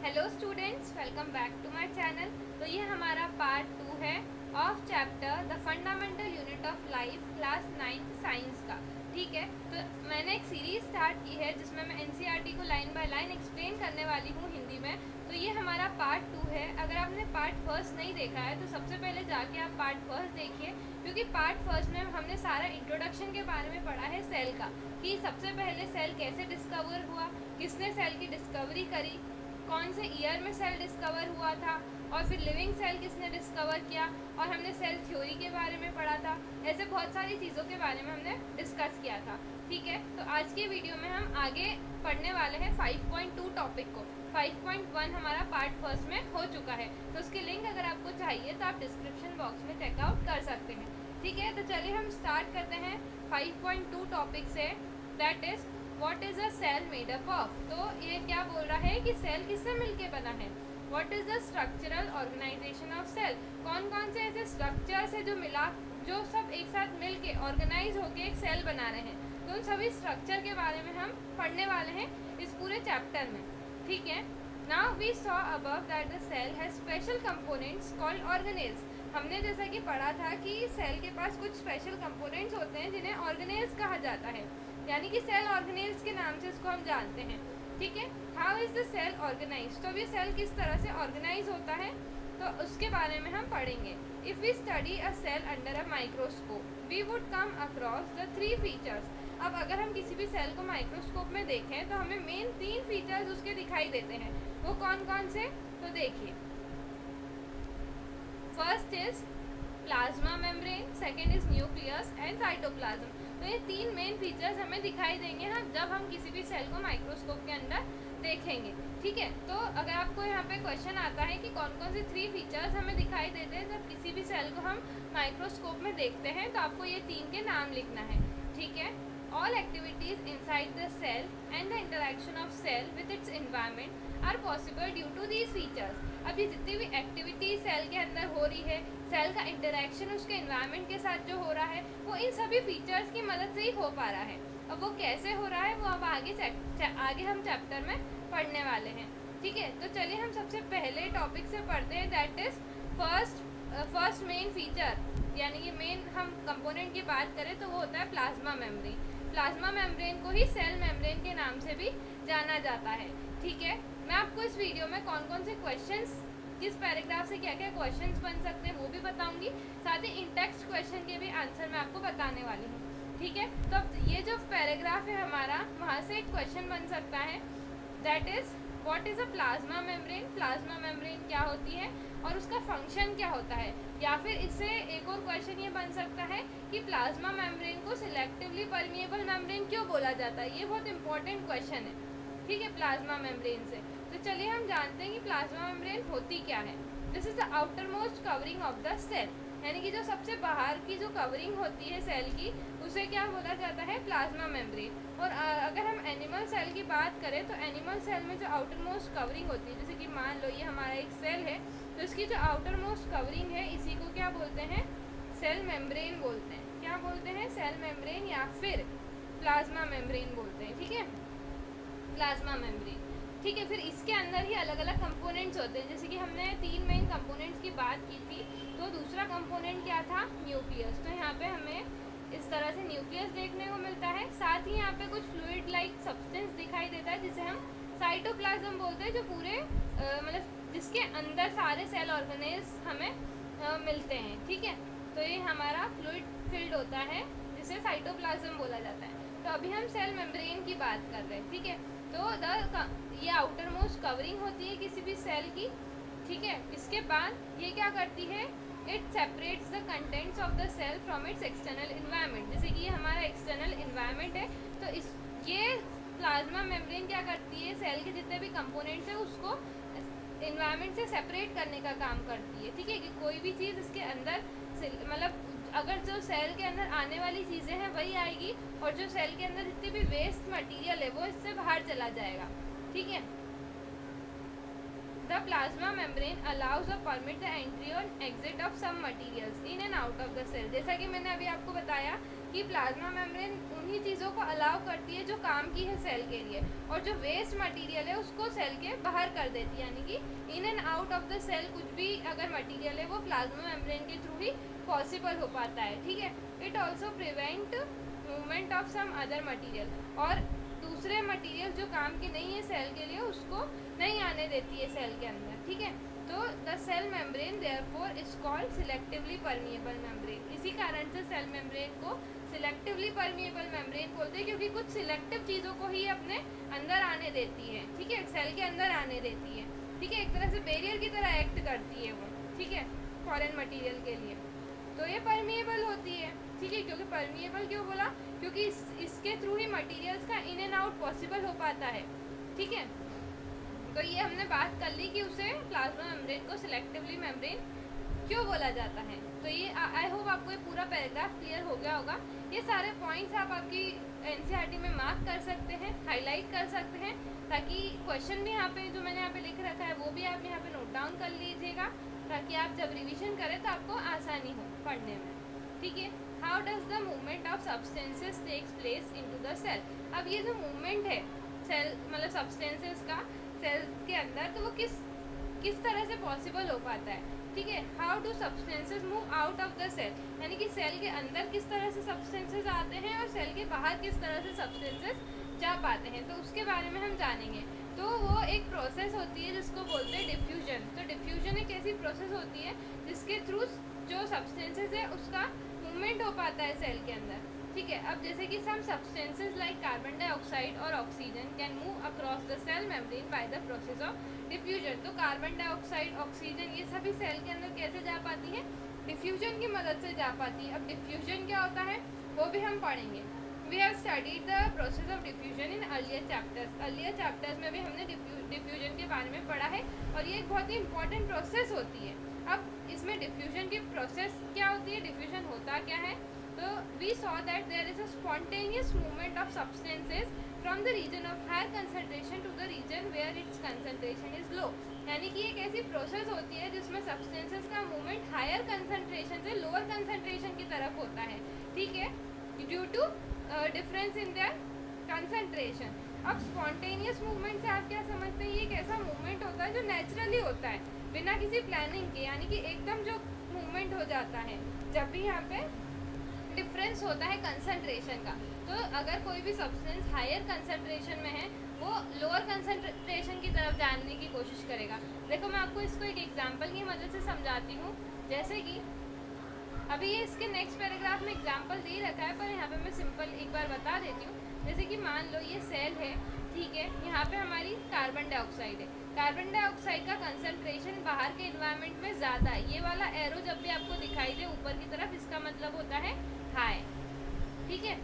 Hello students, welcome back to my channel. तो ये हमारा पार्ट 2 है of chapter the fundamental unit of life class 9th science का। ठीक है, तो मैंने एक सीरीज स्टार्ट की है जिसमें मैं एनसीईआरटी को लाइन बाय लाइन एक्सप्लेन करने वाली हूँ हिंदी में। तो ये हमारा पार्ट 2 है। अगर आपने पार्ट फर्स्ट नहीं देखा है तो सबसे पहले जाके आप पार्ट फर्स्ट देखिए, क्योंकि पार्ट फर्स्ट में हमने सारा इंट्रोडक्शन के बारे में पढ़ा है सेल का, कि सबसे पहले सेल कैसे डिस्कवर हुआ, किसने सेल की डिस्कवरी करी, कौन से ईयर में सेल डिस्कवर हुआ था, और फिर लिविंग सेल किसने डिस्कवर किया, और हमने सेल थ्योरी के बारे में पढ़ा था। ऐसे बहुत सारी चीज़ों के बारे में हमने डिस्कस किया था। ठीक है, तो आज के वीडियो में हम आगे पढ़ने वाले हैं 5.2 टॉपिक को। 5.1 हमारा पार्ट फर्स्ट में हो चुका है, तो उसकी लिंक अगर आपको चाहिए तो आप डिस्क्रिप्शन बॉक्स में चेकआउट कर सकते हैं। ठीक है, तो चलिए हम स्टार्ट करते हैं 5.2 टॉपिक से, that is what is a cell made up of. तो ये क्या बोल रहा है कि सेल किससे मिलके बना है। What is the structural organisation of cell, कौन कौन से ऐसे स्ट्रक्चर्स है जो सब एक साथ मिलके ऑर्गेनाइज होके एक सेल बना रहे हैं। तो उन सभी स्ट्रक्चर के बारे में हम पढ़ने वाले हैं इस पूरे चैप्टर में। ठीक है, now we saw above that the cell has special components called organelles. हमने जैसा कि पढ़ा था कि सेल के पास कुछ स्पेशल कंपोनेंट्स होते हैं जिन्हें ऑर्गेनेल्स कहा जाता है, यानी कि सेल ऑर्गेनेल्स के नाम से इसको हम जानते हैं। ठीक है, how is the cell organise, तो ये सेल किस तरह से ऑर्गेनाइज होता है तो उसके बारे में हम पढ़ेंगे। If we study a cell under a microscope we would come across the 3 features. अब अगर हम किसी भी सेल को माइक्रोस्कोप में देखें तो हमें मेन 3 फीचर्स उसके दिखाई देते हैं। वो कौन कौन से, तो देखिए, first is plasma membrane, second is nucleus and cytoplasm. तो ये 3 मेन फीचर्स हमें दिखाई देंगे जब हम किसी भी सेल को माइक्रोस्कोप के अंदर देखेंगे। ठीक है, तो अगर आपको यहाँ पे क्वेश्चन आता है कि कौन कौन से 3 फीचर्स हमें दिखाई देते हैं जब किसी भी सेल को हम माइक्रोस्कोप में देखते हैं, तो आपको ये 3 के नाम लिखना है। ठीक है, all activities inside the cell and the interaction of cell with its environment are possible due to these features. अब ये जितनी भी एक्टिविटी सेल के अंदर हो रही है, सेल का इंटरेक्शन उसके एनवायरनमेंट के साथ जो हो रहा है, वो इन सभी फीचर्स की मदद से ही हो पा रहा है। अब वो कैसे हो रहा है वो अब आगे हम चैप्टर में पढ़ने वाले हैं। ठीक है, तो चलिए हम सबसे पहले टॉपिक से पढ़ते हैं, that is first main feature, यानी कि मेन हम कंपोनेंट की बात करें तो वो होता है प्लाज्मा मेम्ब्रेन। प्लाज्मा मेम्ब्रेन को ही सेल मेम्ब्रेन के नाम से भी जाना जाता है। ठीक है, मैं आपको इस वीडियो में कौन कौन से क्वेश्चंस, किस पैराग्राफ से क्या क्या क्वेश्चंस बन सकते हैं वो भी बताऊंगी, साथ ही इन टेक्स्ट क्वेश्चन के भी आंसर मैं आपको बताने वाली हूँ। ठीक है, तो अब ये जो पैराग्राफ है हमारा, वहाँ से एक क्वेश्चन बन सकता है, that is what is a plasma membrane. Plasma membrane क्या होती है और उसका फंक्शन क्या होता है। या फिर इससे एक और क्वेश्चन ये बन सकता है कि प्लाज्मा मेम्ब्रेन को सिलेक्टिवली परमिएबल मेम्ब्रेन क्यों बोला जाता है। ये बहुत इंपॉर्टेंट क्वेश्चन है। ठीक है, प्लाज्मा मेम्ब्रेन से तो चलिए हम जानते हैं कि प्लाज्मा मेम्ब्रेन होती क्या है। This is the outermost covering of the cell, यानी कि जो सबसे बाहर की जो कवरिंग होती है सेल की, उसे क्या बोला जाता है, प्लाज्मा मेम्ब्रेन। और अगर हम एनिमल सेल की बात करें तो एनिमल सेल में जो आउटर मोस्ट कवरिंग होती है, जैसे कि मान लो ये हमारा एक सेल है, तो इसकी जो आउटर मोस्ट कवरिंग है इसी को क्या बोलते हैं, सेल मेम्ब्रेन बोलते हैं। क्या बोलते हैं, सेल मेम्ब्रेन या फिर प्लाज्मा मेम्ब्रेन बोलते हैं। ठीक है, प्लाज्मा मेम्ब्रेन। ठीक है, फिर इसके अंदर ही अलग अलग कंपोनेंट्स होते हैं, जैसे कि हमने 3 मेन कंपोनेंट्स की बात की थी, तो दूसरा कंपोनेंट क्या था, न्यूक्लियस। तो यहाँ पे हमें इस तरह से न्यूक्लियस देखने को मिलता है, साथ ही यहाँ पे कुछ फ्लूइड लाइक सब्सटेंस दिखाई देता है जिसे हम साइटोप्लाज्म बोलते हैं, जो पूरे मतलब जिसके अंदर सारे सेल ऑर्गेनेल्स हमें मिलते हैं। ठीक है, तो ये हमारा फ्लूइड फील्ड होता है जिसे साइटोप्लाज्म बोला जाता है। तो अभी हम सेल मेम्ब्रेन की बात कर रहे हैं। ठीक है, तो ये आउटर मोस्ट कवरिंग होती है किसी भी सेल की। ठीक है, इसके बाद ये क्या करती है, it separates the contents of the cell from its external environment. जैसे कि ये हमारा एक्सटर्नल इन्वायरमेंट है, तो ये प्लाज्मा मेम्ब्रेन क्या करती है, सेल के जितने भी कंपोनेंट्स हैं उसको इन्वायरमेंट से सेपरेट करने का काम करती है। ठीक है, कि कोई भी चीज़ इसके अंदर मतलब अगर जो सेल के अंदर आने वाली चीज़ें हैं वही आएगी, और जो सेल के अंदर जितनी भी वेस्ट मटेरियल है वो इससे बाहर चला जाएगा। ठीक है, the plasma membrane allows a permit the entry और exit of some materials in and out of the cell. जैसा कि मैंने अभी आपको बताया कि प्लाज्मा मेम्ब्रेन उन्हीं चीज़ों को अलाउ करती है जो काम की है सेल के लिए, और जो वेस्ट मटेरियल है उसको सेल के बाहर कर देती है, यानी कि in and out of the cell कुछ भी अगर मटेरियल है वो प्लाज्मा मेम्ब्रेन के थ्रू ही पॉसिबल हो पाता है, ठीक है। It also prevent movement of some other material, और दूसरे मटेरियल जो काम की नहीं है सेल के लिए उसको नहीं आने देती है सेल के अंदर, ठीक है। तो the cell membrane therefore is called selectively permeable membrane. इसी कारण से सेल मेम्ब्रेन को सिलेक्टिवली परमिएबल मेम्ब्रेन बोलते हैं, क्योंकि कुछ सिलेक्टिव चीज़ों को ही अपने अंदर आने देती है, ठीक है, सेल के अंदर आने देती है, ठीक है, एक तरह से बैरियर की तरह एक्ट करती है वो, ठीक है, फॉरेन मटेरियल के लिए। तो ये परमिएबल होती है, ठीक है। क्योंकि परमिएबल क्यों बोला, क्योंकि इसके थ्रू ही मटेरियल्स का इन एंड आउट पॉसिबल हो पाता है, ठीक है। तो ये हमने बात कर ली कि उसे प्लाज्मा मेम्ब्रेन को सिलेक्टिवली मेम्ब्रेन क्यों बोला जाता है। तो ये आई होप आपको ये पूरा पैराग्राफ क्लियर हो गया होगा। ये सारे पॉइंट्स आप आपकी एनसीईआरटी में मार्क कर सकते हैं, हाईलाइट कर सकते हैं, ताकि क्वेश्चन भी यहाँ पे जो मैंने यहाँ पे लिख रखा है वो भी आप यहाँ पे नोट डाउन कर लीजिएगा, ताकि आप जब रिविजन करें तो आपको आसानी हो पढ़ने में, ठीक है। How does the movement of substances takes place into the cell. अब ये जो मूवमेंट है सेल मतलब सब्सटेंसेस का सेल के अंदर, तो वो किस तरह से पॉसिबल हो पाता है, ठीक है। How do substances move out of the cell, यानी कि सेल के अंदर किस तरह से सब्सटेंसेस आते हैं और सेल के बाहर किस तरह से सब्सटेंसेस जा पाते हैं, तो उसके बारे में हम जानेंगे। तो वो एक प्रोसेस होती है जिसको बोलते हैं डिफ्यूजन। तो डिफ्यूजन एक ऐसी प्रोसेस होती है जिसके थ्रू जो सब्सटेंसेस है उसका मूवमेंट हो पाता है सेल के अंदर, ठीक है। अब जैसे कि some substances like carbon dioxide और oxygen can move across the cell membrane by the process of diffusion. तो कार्बन डाइऑक्साइड, ऑक्सीजन, ये सभी सेल के अंदर कैसे जा पाती है, डिफ्यूजन की मदद से जा पाती है। अब डिफ्यूजन क्या होता है वो भी हम पढ़ेंगे। We have studied the process of diffusion in earlier chapters. Earlier chapters में भी हमने डिफ्यूजन के बारे में पढ़ा है, और ये एक बहुत ही इंपॉर्टेंट प्रोसेस होती है। अब इसमें डिफ्यूजन की प्रोसेस क्या होती है, डिफ्यूजन होता क्या है, तो we saw that there is a spontaneous movement of substances from the region of higher concentration to the region where its concentration is low. यानी कि एक ऐसी प्रोसेस होती है जिसमें सब्सटेंसेस का मूवमेंट हायर कंसंट्रेशन से लोअर कंसंट्रेशन की तरफ होता है, ठीक है, due to difference in their concentration. अब स्पॉन्टेनियस मूवमेंट से आप क्या समझते हैं, ये एक ऐसा मूवमेंट होता है जो नेचुरली होता है बिना किसी प्लानिंग के, यानी कि एकदम जो मूवमेंट हो जाता है जब भी यहाँ पे डिफरेंस होता है कंसंट्रेशन का। तो अगर कोई भी सब्सटेंस हायर कंसंट्रेशन में है वो लोअर कंसंट्रेशन की तरफ जाने की कोशिश करेगा। देखो मैं आपको इसको एक एग्जांपल की मदद से समझाती हूँ। जैसे कि अभी ये इसके नेक्स्ट पैराग्राफ में एग्जांपल दे रखा है, पर यहाँ पे मैं सिंपल एक बार बता देती हूँ। जैसे कि मान लो ये सेल है, ठीक है, यहाँ पे हमारी कार्बन डाइऑक्साइड है। कार्बन डाइऑक्साइड का कंसंट्रेशन बाहर के एनवायरनमेंट में ज़्यादा है। ये वाला एरो जब भी आपको दिखाई दे ऊपर की तरफ, इसका मतलब होता है हाई, ठीक है।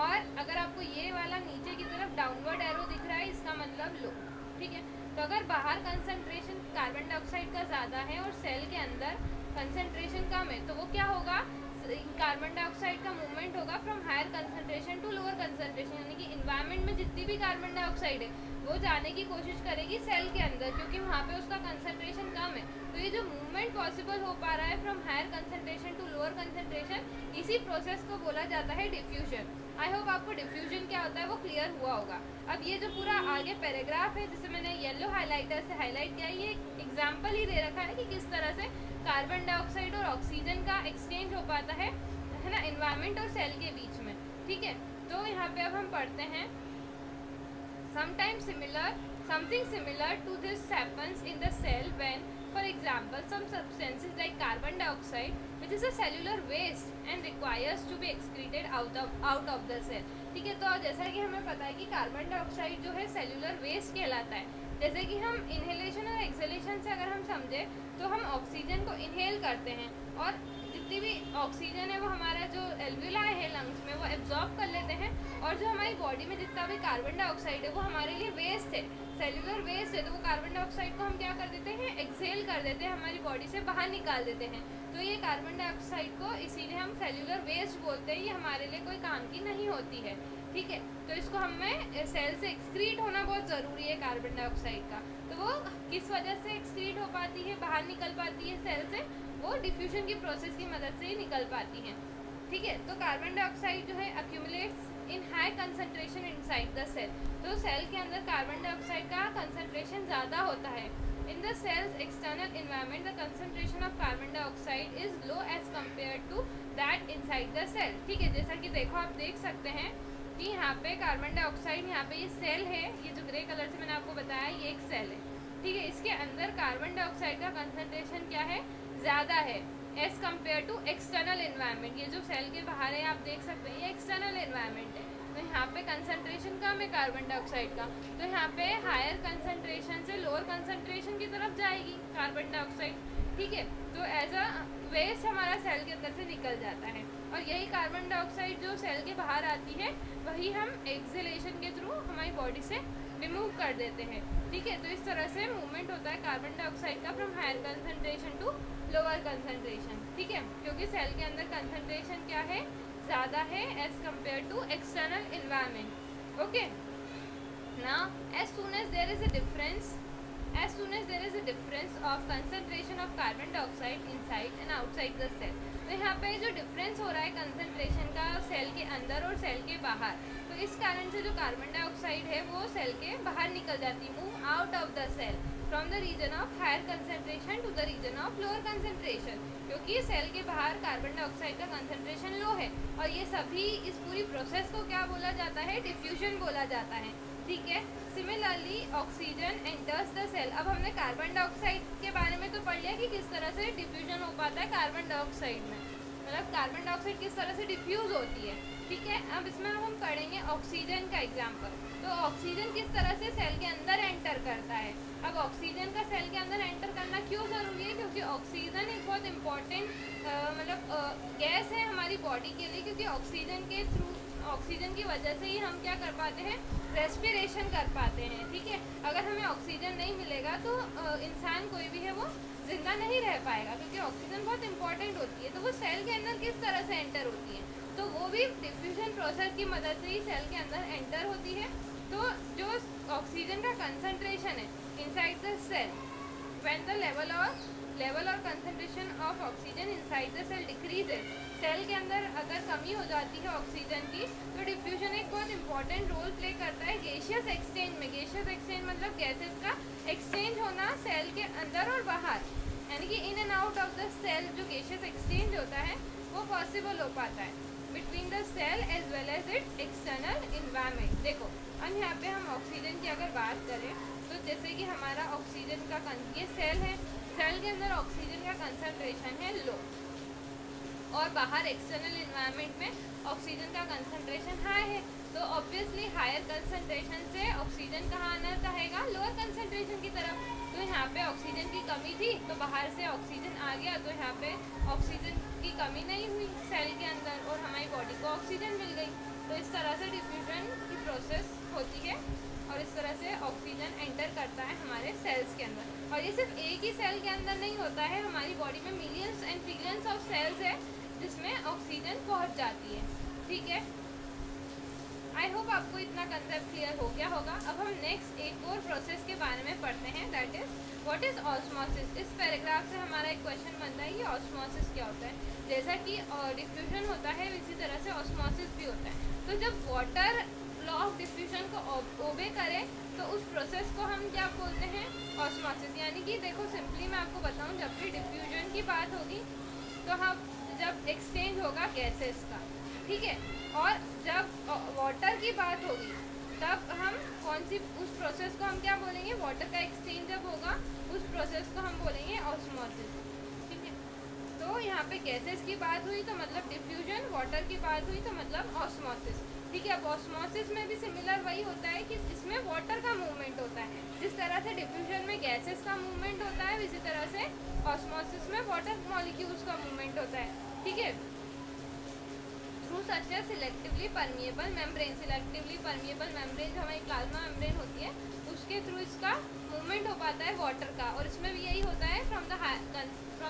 और अगर आपको ये वाला नीचे की तरफ डाउनवर्ड एरो दिख रहा है, इसका मतलब लो, ठीक है। तो अगर बाहर कंसंट्रेशन कार्बन डाइऑक्साइड का ज़्यादा है और सेल के अंदर कंसंट्रेशन कम है, तो वो क्या होगा, कार्बन डाइऑक्साइड का मूवमेंट होगा from higher concentration to lower concentration, यानी कि इन्वायरमेंट में जितनी भी कार्बन डाइऑक्साइड है वो जाने की कोशिश करेगी सेल के अंदर, क्योंकि वहाँ पे उसका कंसंट्रेशन कम है। तो ये जो मूवमेंट पॉसिबल हो पा रहा है from higher concentration to lower concentration, इसी प्रोसेस को बोला जाता है डिफ्यूजन। आई होप आपको डिफ्यूजन क्या होता है वो क्लियर हुआ होगा। अब ये जो पूरा आगे पैराग्राफ है जिसे मैंने येलो हाईलाइटर से हाईलाइट किया है, ये एग्जाम्पल ही दे रखा है कि किस तरह से कार्बन डाइऑक्साइड और ऑक्सीजन का एक्सचेंज हो पाता है ना, एनवायरनमेंट और सेल के बीच में, ठीक है। तो यहाँ पे अब हम पढ़ते हैं something similar to this happens in the cell when, for example, some substances like carbon dioxide, which is a cellular waste and requires to be excreted out of the cell, ठीक है। तो जैसा कि हमें पता है कि कार्बन डाइऑक्साइड जो है सेल्यूलर वेस्ट कहलाता है। जैसे कि हम इनहेलेशन और एक्सहेलेशन से अगर हम समझे तो हम ऑक्सीजन को इनहेल करते हैं, और जितनी भी ऑक्सीजन है वो हमारा जो एल्वियोलाई है लंग्स में वो एब्जॉर्ब कर लेते हैं, और जो हमारी बॉडी में जितना भी कार्बन डाइऑक्साइड है वो हमारे लिए वेस्ट है, सेल्यूलर वेस्ट है। तो वो कार्बन डाइऑक्साइड को हम क्या कर देते हैं, एक्सहेल कर देते हैं, हमारी बॉडी से बाहर निकाल देते हैं। तो ये कार्बन डाइऑक्साइड को इसीलिए हम सेल्यूलर वेस्ट बोलते हैं, ये हमारे लिए कोई काम की नहीं होती है, ठीक है। तो इसको हमें सेल से एक्सक्रीट होना बहुत ज़रूरी है कार्बन डाइऑक्साइड का। तो वो किस वजह से एक्सक्रीट हो पाती है, बाहर निकल पाती है सेल से, वो डिफ्यूजन की प्रोसेस की मदद से ही निकल पाती हैं। ठीक है। तो कार्बन डाइऑक्साइड जो है accumulates in high concentration inside the cell. तो सेल के अंदर कार्बन डाइऑक्साइड का कंसंट्रेशन ज़्यादा होता है। In the cells external environment the concentration of carbon dioxide is low as compare to that inside the cell. ठीक है, जैसा कि देखो आप देख सकते हैं कि यहाँ पे कार्बन डाइऑक्साइड, यहाँ पे ये सेल है, ये जो ग्रे कलर से मैंने आपको बताया ये एक सेल है। ठीक है, इसके अंदर कार्बन डाइऑक्साइड का कंसंट्रेशन क्या है, ज़्यादा है as compare to external environment. ये जो सेल के बाहर है आप देख सकते हैं, ये एक्सटर्नल इन्वायरमेंट है। तो यहाँ पे कंसंट्रेशन कम है कार्बन डाइऑक्साइड का, तो यहाँ पे हायर कंसंट्रेशन से लोअर कंसंट्रेशन की तरफ जाएगी कार्बन डाइऑक्साइड। ठीक है, तो एज अ वेस्ट हमारा सेल के अंदर से निकल जाता है, और यही कार्बन डाइऑक्साइड जो सेल के बाहर आती है वही हम एक्सहेलेशन के थ्रू हमारी बॉडी से रिमूव कर देते हैं। ठीक है, तो इस तरह से मूवमेंट होता है कार्बन डाइऑक्साइड का from higher concentration to lower concentration. ठीक है, क्योंकि सेल के अंदर कंसंट्रेशन क्या है, ज़्यादा है as compare to external environment. Okay, now as soon as there is a difference of concentration of carbon dioxide inside and outside the cell. तो यहाँ पे जो डिफरेंस हो रहा है कंसंट्रेशन का सेल के अंदर और सेल के बाहर, तो इस कारण से जो कार्बन डाइऑक्साइड है वो सेल के बाहर निकल जाती है, move out of the cell from the region of higher concentration to the region of lower concentration. क्योंकि सेल के बाहर कार्बन डाइऑक्साइड का कंसंट्रेशन लो है, और ये सभी इस पूरी प्रोसेस को क्या बोला जाता है, डिफ्यूजन बोला जाता है। ठीक है, similarly oxygen enters the cell. अब हमने कार्बन डाइऑक्साइड के बारे में तो पढ़ लिया कि किस तरह से डिफ्यूजन हो पाता है कार्बन डाइऑक्साइड में, मतलब कार्बन डाइऑक्साइड किस तरह से डिफ्यूज होती है। ठीक है, अब इसमें हम पढ़ेंगे ऑक्सीजन का एग्जाम्पल। तो ऑक्सीजन किस तरह से सेल के अंदर एंटर करता है। अब ऑक्सीजन का सेल के अंदर एंटर करना क्यों ज़रूरी है, क्योंकि ऑक्सीजन एक बहुत इंपॉर्टेंट गैस है हमारी बॉडी के लिए, क्योंकि ऑक्सीजन के थ्रू, ऑक्सीजन की वजह से ही हम क्या कर पाते हैं, रेस्पिरेशन कर पाते हैं। ठीक है, अगर हमें ऑक्सीजन नहीं मिलेगा तो इंसान कोई भी है वो जिंदा नहीं रह पाएगा, क्योंकि ऑक्सीजन बहुत इंपॉर्टेंट होती है। तो वो सेल के अंदर किस तरह से एंटर होती है, तो वो भी डिफ्यूजन प्रोसेस की मदद से ही सेल के अंदर एंटर होती है। तो जो ऑक्सीजन का कंसंट्रेशन है inside the cell, when the level और concentration of oxygen inside the cell decreases, cell के अंदर अगर कमी हो जाती है ऑक्सीजन की, तो डिफ्यूजन एक बहुत इंपॉर्टेंट रोल प्ले करता है गैसियस एक्सचेंज में। गैसियस एक्सचेंज मतलब गैसेस का एक्सचेंज होना सेल के अंदर और बाहर, यानी कि in and out of the cell जो गैसियस एक्सचेंज होता है वो पॉसिबल हो पाता है between the cell as well as its external environment. देखो, अब यहाँ पे हम ऑक्सीजन की अगर बात करें, तो जैसे कि हमारा ऑक्सीजन का ये सेल है, सेल के अंदर ऑक्सीजन का कंसंट्रेशन है लो, और बाहर एक्सटर्नल इन्वायरमेंट में ऑक्सीजन का कंसंट्रेशन हाई है। तो ऑब्वियसली हायर कंसंट्रेशन से ऑक्सीजन कहाँ आना चाहेगा, लोअर कंसंट्रेशन की तरफ। तो यहाँ पे ऑक्सीजन की कमी थी तो बाहर से ऑक्सीजन आ गया, तो यहाँ पे ऑक्सीजन की कमी नहीं हुई सेल के अंदर, और हमारी बॉडी को ऑक्सीजन मिल गई। तो इस तरह से डिफ्यूजन की प्रोसेस होती है, और इस तरह से ऑक्सीजन एंटर करता है हमारे सेल्स के अंदर। और ये सिर्फ एक ही सेल के अंदर नहीं होता है, हमारी बॉडी में millions and trillions of cells है जिसमें ऑक्सीजन पहुंच जाती है। ठीक है, आई होप आपको इतना कंसेप्ट क्लियर हो गया होगा। अब हम नेक्स्ट एक और प्रोसेस के बारे में पढ़ते हैं, that is what is osmosis. इस पैराग्राफ से हमारा एक क्वेश्चन बनता है, ये ऑस्मोसिस क्या होता है। जैसा कि डिफ्यूजन होता है इसी तरह से ऑस्मोसिस भी होता है। तो जब वाटर लॉ ऑफ डिफ्यूजन को ओबे करे तो उस प्रोसेस को हम क्या बोलते हैं, ऑस्मोसिस। यानी कि देखो सिंपली मैं आपको बताऊं, जब भी डिफ्यूजन की बात होगी तो हम जब एक्सचेंज होगा गैसेस का, ठीक है, और जब वाटर की बात होगी तब हम कौन सी उस प्रोसेस को हम क्या बोलेंगे, वाटर का एक्सचेंज जब होगा उस प्रोसेस को हम बोलेंगे ऑस्मोसिस। ठीक है, तो यहाँ पे गैसेस की बात हुई तो मतलब डिफ्यूजन, वाटर की बात हुई तो मतलब ऑस्मोसिस। ठीक है, अब ऑस्मोसिस में भी सिमिलर वही होता है कि इसमें वाटर का मूवमेंट होता है। जिस तरह से डिफ्यूजन में गैसेस का मूवमेंट होता है, इसी तरह से ऑस्मोसिस में वाटर मॉलिक्यूल्स का मूवमेंट होता है। ठीक है, through such a selectively permeable membrane. Selectively permeable membrane जो हमारी प्लाज्मा मेम्ब्रेन होती है उसके थ्रू इसका मूवमेंट हो पाता है वाटर का। और इसमें भी यही होता है, from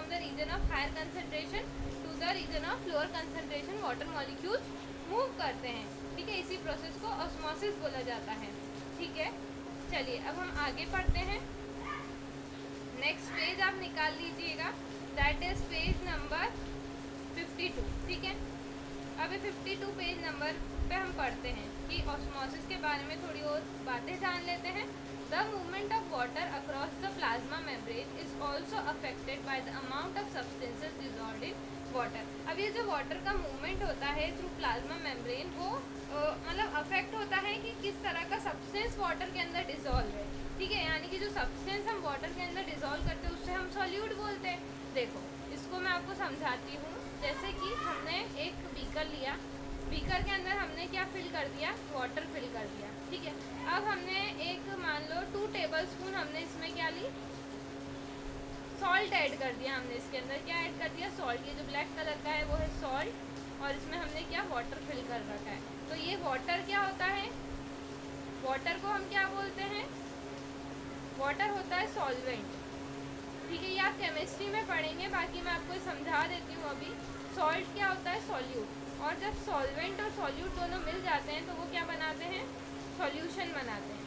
the region of higher concentration to the region of lower concentration water molecules move करते हैं। ठीक है, इसी प्रोसेस को ऑस्मोसिस बोला जाता है। ठीक है, चलिए अब हम आगे पढ़ते हैं। नेक्स्ट पेज आप निकाल लीजिएगा, दैट इज पेज नंबर 52। ठीक है, अभी 52 पेज नंबर पे हम पढ़ते हैं कि ऑस्मोसिस के बारे में थोड़ी और बातें जान लेते हैं। The movement of water across the plasma membrane is also affected by the amount of substances dissolved in water. अब ये जो वाटर का मूवमेंट होता है थ्रू प्लाज्मा मेम्ब्रेन, वो मतलब अफेक्ट होता है कि किस तरह का सब्सटेंस वाटर के अंदर डिजॉल्व है। ठीक है, यानी कि जो सब्सटेंस हम वाटर के अंदर डिजॉल्व करते हैं उससे हम सॉल्यूट बोलते हैं। देखो इसको मैं आपको समझाती हूँ। जैसे कि हमने एक बीकर लिया, बीकर के अंदर हमने क्या फिल कर दिया, वाटर फिल कर दिया। ठीक है, अब हमने एक मान लो 2 टेबलस्पून हमने इसमें क्या ली, सॉल्ट ऐड कर दिया। हमने इसके अंदर क्या ऐड कर दिया, सॉल्ट। ये जो ब्लैक कलर का है वो है सॉल्ट और इसमें हमने क्या वाटर फिल कर रखा है। तो ये वाटर क्या होता है, वाटर को हम क्या बोलते हैं, वाटर होता है सॉल्वेंट। ठीक है, ये आप केमिस्ट्री में पढ़ेंगे, बाकी मैं आपको समझा देती हूँ अभी। सॉल्ट क्या होता है, सॉल्यूट। और जब सॉल्वेंट और सॉल्यूट दोनों मिल जाते हैं तो वो क्या बनाते हैं, सॉल्यूशन बनाते हैं।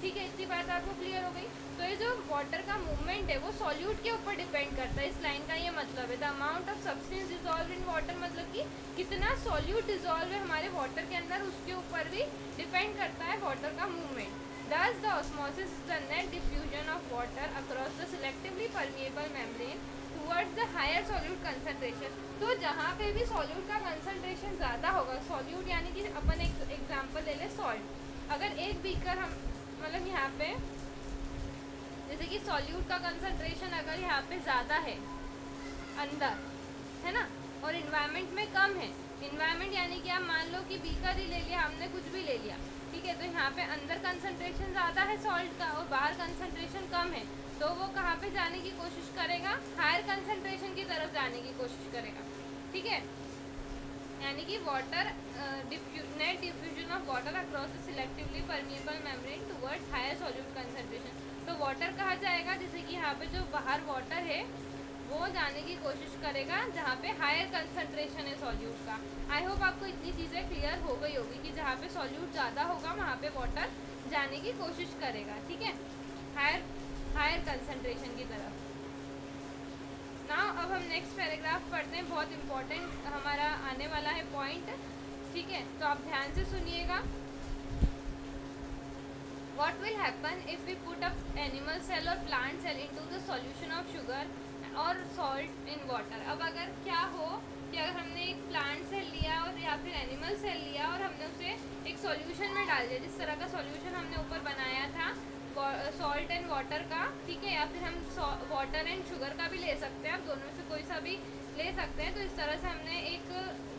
ठीक है, इतनी बात आपको क्लियर हो गई। तो ये जो वाटर का मूवमेंट है वो सॉल्यूट के ऊपर डिपेंड करता है। इस लाइन का ये मतलब है the amount of substance dissolve in water, मतलब कि कितना सॉल्यूट डिजॉल्व है हमारे वाटर के अंदर, उसके ऊपर भी डिपेंड करता है वाटर का movement. Thus, the osmosis is the net diffusion of water across the selectively permeable membrane towards the higher solute concentration। तो जहाँ पे भी solute का concentration ज़्यादा होगा, solute यानी कि अपन एक एग्जांपल ले ले salt। अगर एक बीकर हम मतलब यहाँ पे जैसे कि solute का concentration अगर यहाँ पे ज़्यादा है अंदर, है ना, और इन्वायरमेंट में कम है, इन्वायरमेंट यानी कि आप मान लो कि बीकर ही ले लिया हमने, कुछ भी ले लिया। ठीक है, तो यहाँ पे अंदर कंसंट्रेशन ज़्यादा है सॉल्ट का और बाहर कंसंट्रेशन कम है, तो वो कहाँ पे जाने की कोशिश करेगा, हायर कंसंट्रेशन की तरफ जाने की कोशिश करेगा। ठीक है, यानी कि water net diffusion of water across the selectively permeable membrane towards higher solute concentration. तो वाटर कहाँ जाएगा, जैसे कि यहाँ पे जो बाहर वाटर है वो जाने की कोशिश करेगा जहाँ पे हायर कंसंट्रेशन है सॉल्यूट का। आई होप आपको इतनी चीज़ें क्लियर हो गई होगी कि जहाँ पे सॉल्यूट ज़्यादा होगा वहाँ पे वाटर जाने की कोशिश करेगा। ठीक है, हायर कंसंट्रेशन की तरफ। नाउ अब हम नेक्स्ट पैराग्राफ पढ़ते हैं, बहुत इंपॉर्टेंट हमारा आने वाला है पॉइंट। ठीक है, तो आप ध्यान से सुनिएगा। What will happen if we put a animal cell or plant cell into the solution of sugar और सॉल्ट इन वाटर। अब अगर क्या हो कि अगर हमने एक प्लांट सेल लिया और या फिर एनिमल सेल लिया और हमने उसे एक सॉल्यूशन में डाल दिया, जिस तरह का सॉल्यूशन हमने ऊपर बनाया था सॉल्ट एंड वाटर का। ठीक है, या फिर हम वाटर एंड शुगर का भी ले सकते हैं, आप दोनों में से कोई सा भी ले सकते हैं। तो इस तरह से हमने एक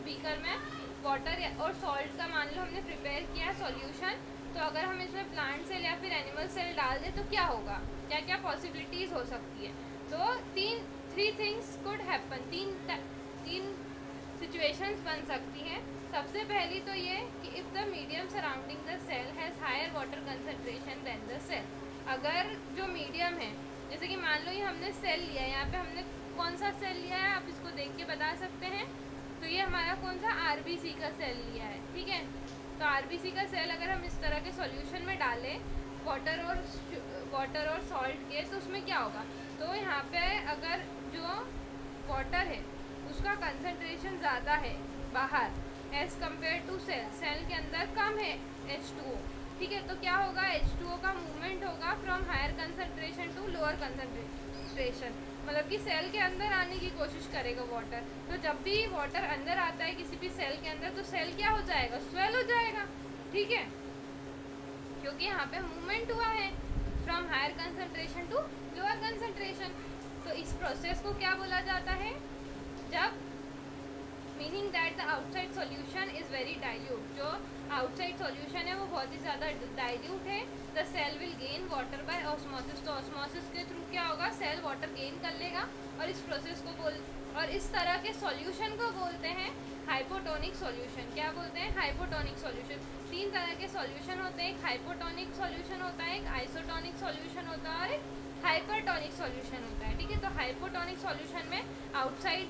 बीकर में वाटर और सॉल्ट का मान लो हमने प्रिपेयर किया सॉल्यूशन। तो अगर हम इसमें प्लांट सेल या फिर एनिमल सेल डाल दें तो क्या होगा, क्या क्या पॉसिबिलिटीज़ हो सकती है। तो थ्री थिंग्स कुड हैपन, तीन सिचुएशंस बन सकती हैं। सबसे पहली तो ये कि if the medium surrounding the cell has higher water concentration than the cell. अगर जो मीडियम है, जैसे कि मान लो ये हमने सेल लिया, यहाँ पे हमने कौन सा सेल लिया है आप इसको देख के बता सकते हैं। तो ये हमारा कौन सा RBC का सेल लिया है। ठीक है, तो RBC का सेल अगर हम इस तरह के सॉल्यूशन में डालें वाटर और सॉल्ट के, तो उसमें क्या होगा, तो यहाँ पे अगर जो वाटर है उसका कंसंट्रेशन ज़्यादा है बाहर एज़ कम्पेयर टू सेल के अंदर कम है H2O। ठीक है, तो क्या होगा, H2O का मूवमेंट होगा from higher concentration to lower concentration, मतलब कि सेल के अंदर आने की कोशिश करेगा वाटर। तो जब भी वाटर अंदर आता है किसी भी सेल के अंदर, तो सेल क्या हो जाएगा, स्वेल हो जाएगा। ठीक है, क्योंकि यहाँ पे मूवमेंट हुआ है from higher concentration to lower concentration. तो इस प्रोसेस को क्या बोला जाता है, जब meaning that the outside solution is very dilute, जो आउटसाइड सॉल्यूशन है वो बहुत ही ज़्यादा डाइल्यूट है। The cell will gain water by osmosis, तो ऑस्मोसिस के थ्रू क्या होगा, सेल वाटर गेन कर लेगा और इस प्रोसेस को और इस तरह के सॉल्यूशन को बोलते हैं हाइपोटोनिक सॉल्यूशन। क्या बोलते हैं, हाइपोटोनिक सॉल्यूशन। 3 तरह के सॉल्यूशन होते हैं, एक हाइपोटोनिक सॉल्यूशन होता है, एक आइसोटोनिक सॉल्यूशन होता है और एक हाइपरटोनिक सॉल्यूशन होता है। ठीक है, तो हाइपोटोनिक सॉल्यूशन में आउटसाइड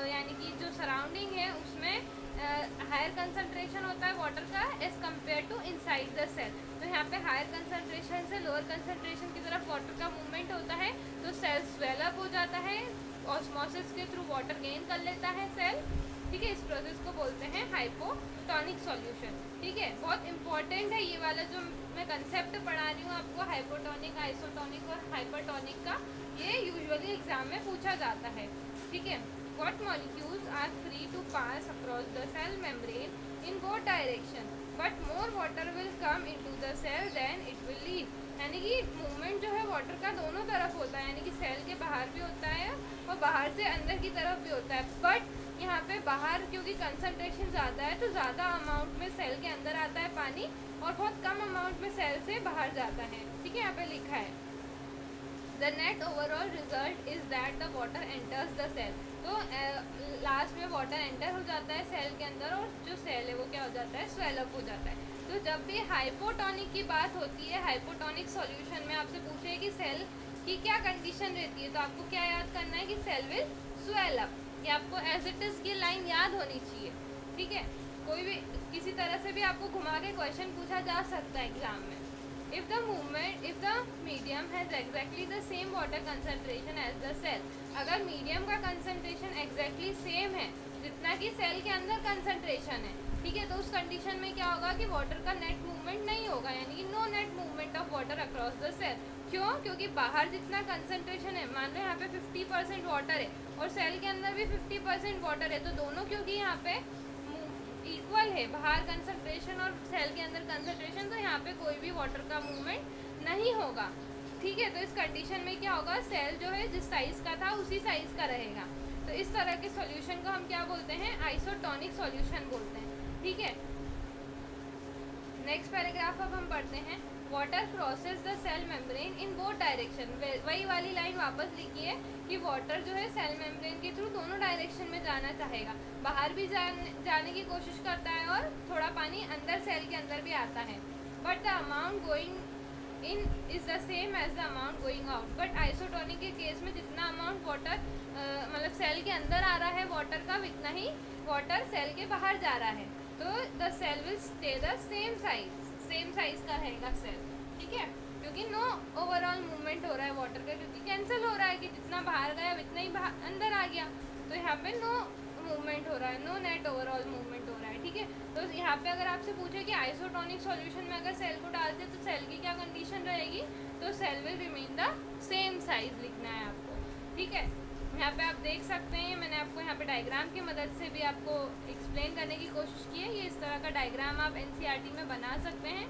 यानी कि जो सराउंडिंग है उसमें हायर कंसंट्रेशन होता है वाटर का as compare to inside the cell. तो यहाँ पे हायर कंसंट्रेशन से लोअर कंसंट्रेशन की तरफ वाटर का मूवमेंट होता है, तो सेल स्वेल अप हो जाता है, ऑस्मोसिस के थ्रू वाटर गेन कर लेता है सेल ठीक है, इस प्रोसेस को बोलते हैं हाइपोटोनिक सॉल्यूशन। ठीक है, बहुत इंपॉर्टेंट है ये वाला जो मैं कंसेप्ट पढ़ा रही हूँ आपको, हाइपोटोनिक, आइसोटोनिक और हाइपरटोनिक का, ये यूजुअली एग्जाम में पूछा जाता है। ठीक है, what molecules are free to pass across the cell membrane in both direction but more water will come into the cell than it will leave. यानी कि मूवमेंट जो है वाटर का दोनों तरफ होता है, यानी कि सेल के बाहर भी होता है और बाहर से अंदर की तरफ भी होता है, बट यहाँ पे बाहर क्योंकि कंसंट्रेशन ज़्यादा है तो ज़्यादा अमाउंट में सेल के अंदर आता है पानी और बहुत कम अमाउंट में सेल से बाहर जाता है। ठीक है, यहाँ पे लिखा है the net overall result is that the water enters the cell. तो लास्ट में वाटर एंटर हो जाता है सेल के अंदर और जो सेल है वो क्या हो जाता है, स्वेलअप हो जाता है। तो जब भी हाइपोटोनिक की बात होती है, हाइपोटोनिक सॉल्यूशन में आपसे पूछे कि सेल की क्या कंडीशन रहती है, तो आपको क्या याद करना है कि सेल विल स्वेल अप। ये आपको एज इट इज़ की लाइन याद होनी चाहिए। ठीक है, कोई भी किसी तरह से भी आपको घुमा के क्वेश्चन पूछा जा सकता है एग्जाम में। If the medium has exactly the same water concentration as the cell, अगर मीडियम का कंसनट्रेशन एग्जैक्टली सेम है जितना कि सेल के अंदर कंसनट्रेशन है, ठीक है, तो उस कंडीशन में क्या होगा कि वाटर का नेट मूवमेंट नहीं होगा, यानी कि no net movement of water across the cell. क्यों? क्योंकि बाहर जितना कंसनट्रेशन है, मान लो यहाँ पे 50% वाटर है और सेल के अंदर भी 50% वाटर है, तो दोनों क्योंकि यहाँ पे इक्वल है, बाहर कंसनट्रेशन और सेल के अंदर कंसनट्रेशन, तो यहाँ पे कोई भी वाटर का मूवमेंट नहीं होगा। ठीक है, तो इस कंडीशन में क्या होगा, सेल जो है जिस साइज़ का था उसी साइज़ का रहेगा। तो इस तरह के सॉल्यूशन को हम क्या बोलते हैं, आइसोटोनिक सॉल्यूशन बोलते हैं। ठीक है, नेक्स्ट पैराग्राफ अब हम पढ़ते हैं। Water crosses the cell membrane in both direction. वही वाली लाइन वापस लिखी है कि वाटर जो है सेल मेम्ब्रेन के थ्रू दोनों डायरेक्शन में जाना चाहेगा, बाहर भी जाने की कोशिश करता है और थोड़ा पानी अंदर सेल के अंदर भी आता है। But the amount going in is the same as the amount going out. But isotonic के केस में जितना अमाउंट वाटर मतलब सेल के अंदर आ रहा है वाटर का, उतना ही वाटर सेल के बाहर जा रहा है। तो the cell will stay the same size का रहेगा सेल। ठीक है, क्योंकि नो ओवरऑल मूवमेंट हो रहा है वाटर का, क्योंकि कैंसिल हो रहा है कि जितना बाहर गया उतना ही अंदर आ गया, तो यहाँ पे नो मूवमेंट हो रहा है, नो नेट ओवरऑल मूवमेंट हो रहा है। ठीक है, तो यहाँ पे अगर आपसे पूछे कि आइसोटोनिक सॉल्यूशन में अगर सेल को डालते तो सेल की क्या कंडीशन रहेगी, तो cell will remain the same size लिखना है आपको। ठीक है, यहाँ पे आप देख सकते हैं, मैंने आपको यहाँ पे डायग्राम की मदद से भी आपको एक्सप्लेन करने की कोशिश की है। ये इस तरह का डायग्राम आप एनसीईआरटी में बना सकते हैं,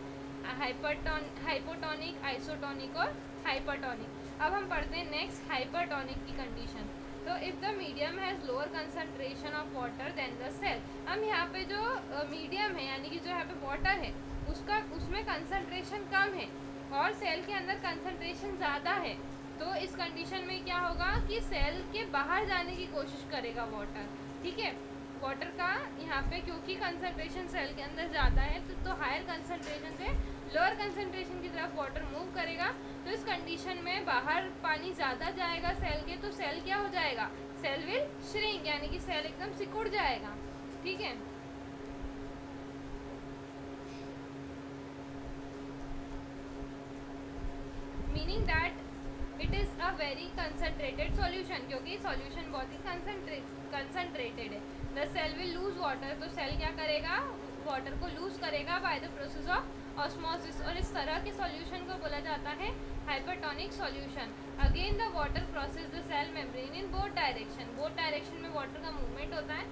हाइपोटोनिक, आइसोटोनिक और हाइपरटोनिक। अब हम पढ़ते हैं नेक्स्ट हाइपरटोनिक की कंडीशन। तो if the medium has lower concentration of water then the cell. हम यहाँ पे जो मीडियम है, यानी कि जो यहाँ पे वाटर है उसमें कंसनट्रेशन कम है और सेल के अंदर कंसनट्रेशन ज़्यादा है, तो इस कंडीशन में क्या होगा कि सेल के बाहर जाने की कोशिश करेगा वाटर। ठीक है, वाटर का यहाँ पे क्योंकि कंसंट्रेशन सेल के अंदर ज़्यादा है तो हायर कंसंट्रेशन से लोअर कंसंट्रेशन की तरफ वाटर मूव करेगा। तो इस कंडीशन में बाहर पानी ज़्यादा जाएगा सेल के, तो सेल क्या हो जाएगा, सेल विल श्रिंक, यानी कि सेल एकदम सिकुड़ जाएगा। ठीक है, meaning that it is a very concentrated solution, क्योंकि सॉल्यूशन बहुत ही कंसनट्रेटेड है। The cell will lose water, तो सेल क्या करेगा, वाटर को लूज करेगा by the process of osmosis, और इस तरह के सॉल्यूशन को बोला जाता है hypertonic solution. Again the water crosses the cell membrane in both direction में वाटर का मूवमेंट होता है,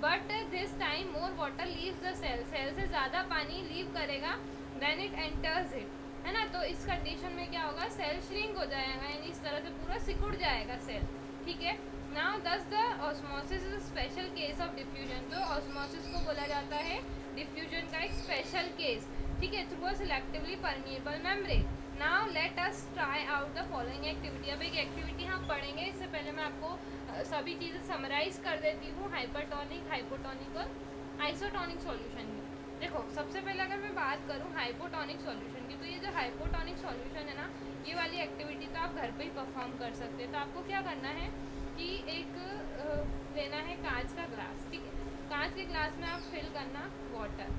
but this time more water leaves the cell से ज़्यादा पानी लीव करेगा देन इट एंटर्स इट, है ना। तो इस कंडीशन में क्या होगा, सेल श्रिंक हो जाएगा, यानी इस तरह से पूरा सिकुड़ जाएगा सेल। ठीक है, नाउ दस the osmosis is special case of diffusion. तो ऑस्मोसिस को बोला जाता है डिफ्यूजन का एक स्पेशल केस। ठीक है, through a selectively permeable membrane. Now let us try out the following activity. अब एक एक्टिविटी हम पढ़ेंगे, इससे पहले मैं आपको सभी चीज़ें समराइज कर देती हूँ हाइपरटोनिक, हाइपोटोनिक और आइसोटोनिक सॉल्यूशन की। देखो, सबसे पहले अगर मैं बात करूँ हाइपोटोनिक सॉल्यूशन की, तो ये जो हाइपोटोनिक सॉल्यूशन है ना, ये वाली एक्टिविटी तो आप घर पे ही परफॉर्म कर सकते हैं। तो आपको क्या करना है कि एक लेना है कांच का ग्लास। ठीक है, कांच के ग्लास में आप फिल करना वाटर।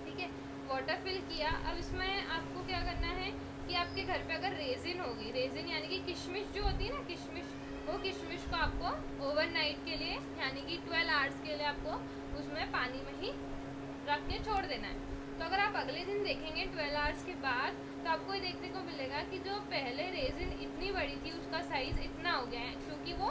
ठीक है, वाटर फिल किया। अब इसमें आपको क्या करना है कि आपके घर पे अगर रेजिन होगी, रेजिन यानी कि किशमिश जो होती है ना, किशमिश वो किशमिश को आपको ओवरनाइट के लिए यानी कि 12 आवर्स के लिए आपको उसमें पानी में ही रख के छोड़ देना है। तो अगर आप अगले दिन देखेंगे 12 आवर्स के बाद, तो आपको ये देखने को मिलेगा कि जो पहले रेजिन इतनी बड़ी थी उसका साइज इतना हो गया है, क्योंकि वो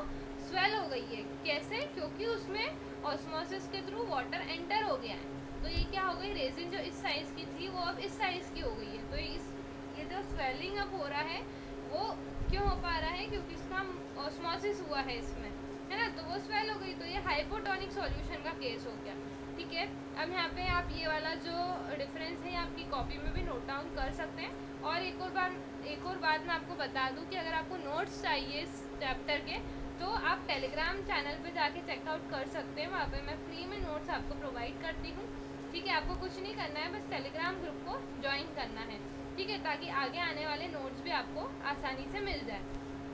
स्वेल हो गई है। कैसे? क्योंकि उसमें ऑस्मोसिस के थ्रू वाटर एंटर हो गया है। तो ये क्या हो गई, रेजिन जो इस साइज़ की थी वो अब इस साइज़ की हो गई है। तो ये जो स्वेलिंग अब हो रहा है वो क्यों हो पा रहा है? क्योंकि इसका ऑस्मोसिस हुआ है इसमें, है ना, तो वो स्वेल हो गई। तो ये हाइपोटोनिक सॉल्यूशन का केस हो गया। ठीक है, अब यहाँ पे आप ये वाला जो डिफरेंस है आपकी कॉपी में भी नोट डाउन कर सकते हैं। और एक और बात मैं आपको बता दूँ कि अगर आपको नोट्स चाहिए इस चैप्टर के, तो आप टेलीग्राम चैनल पे जाके चेकआउट कर सकते हैं। वहाँ पे मैं फ्री में नोट्स आपको प्रोवाइड करती हूँ। ठीक है, आपको कुछ नहीं करना है, बस टेलीग्राम ग्रुप को ज्वाइन करना है। ठीक है, ताकि आगे आने वाले नोट्स भी आपको आसानी से मिल जाए।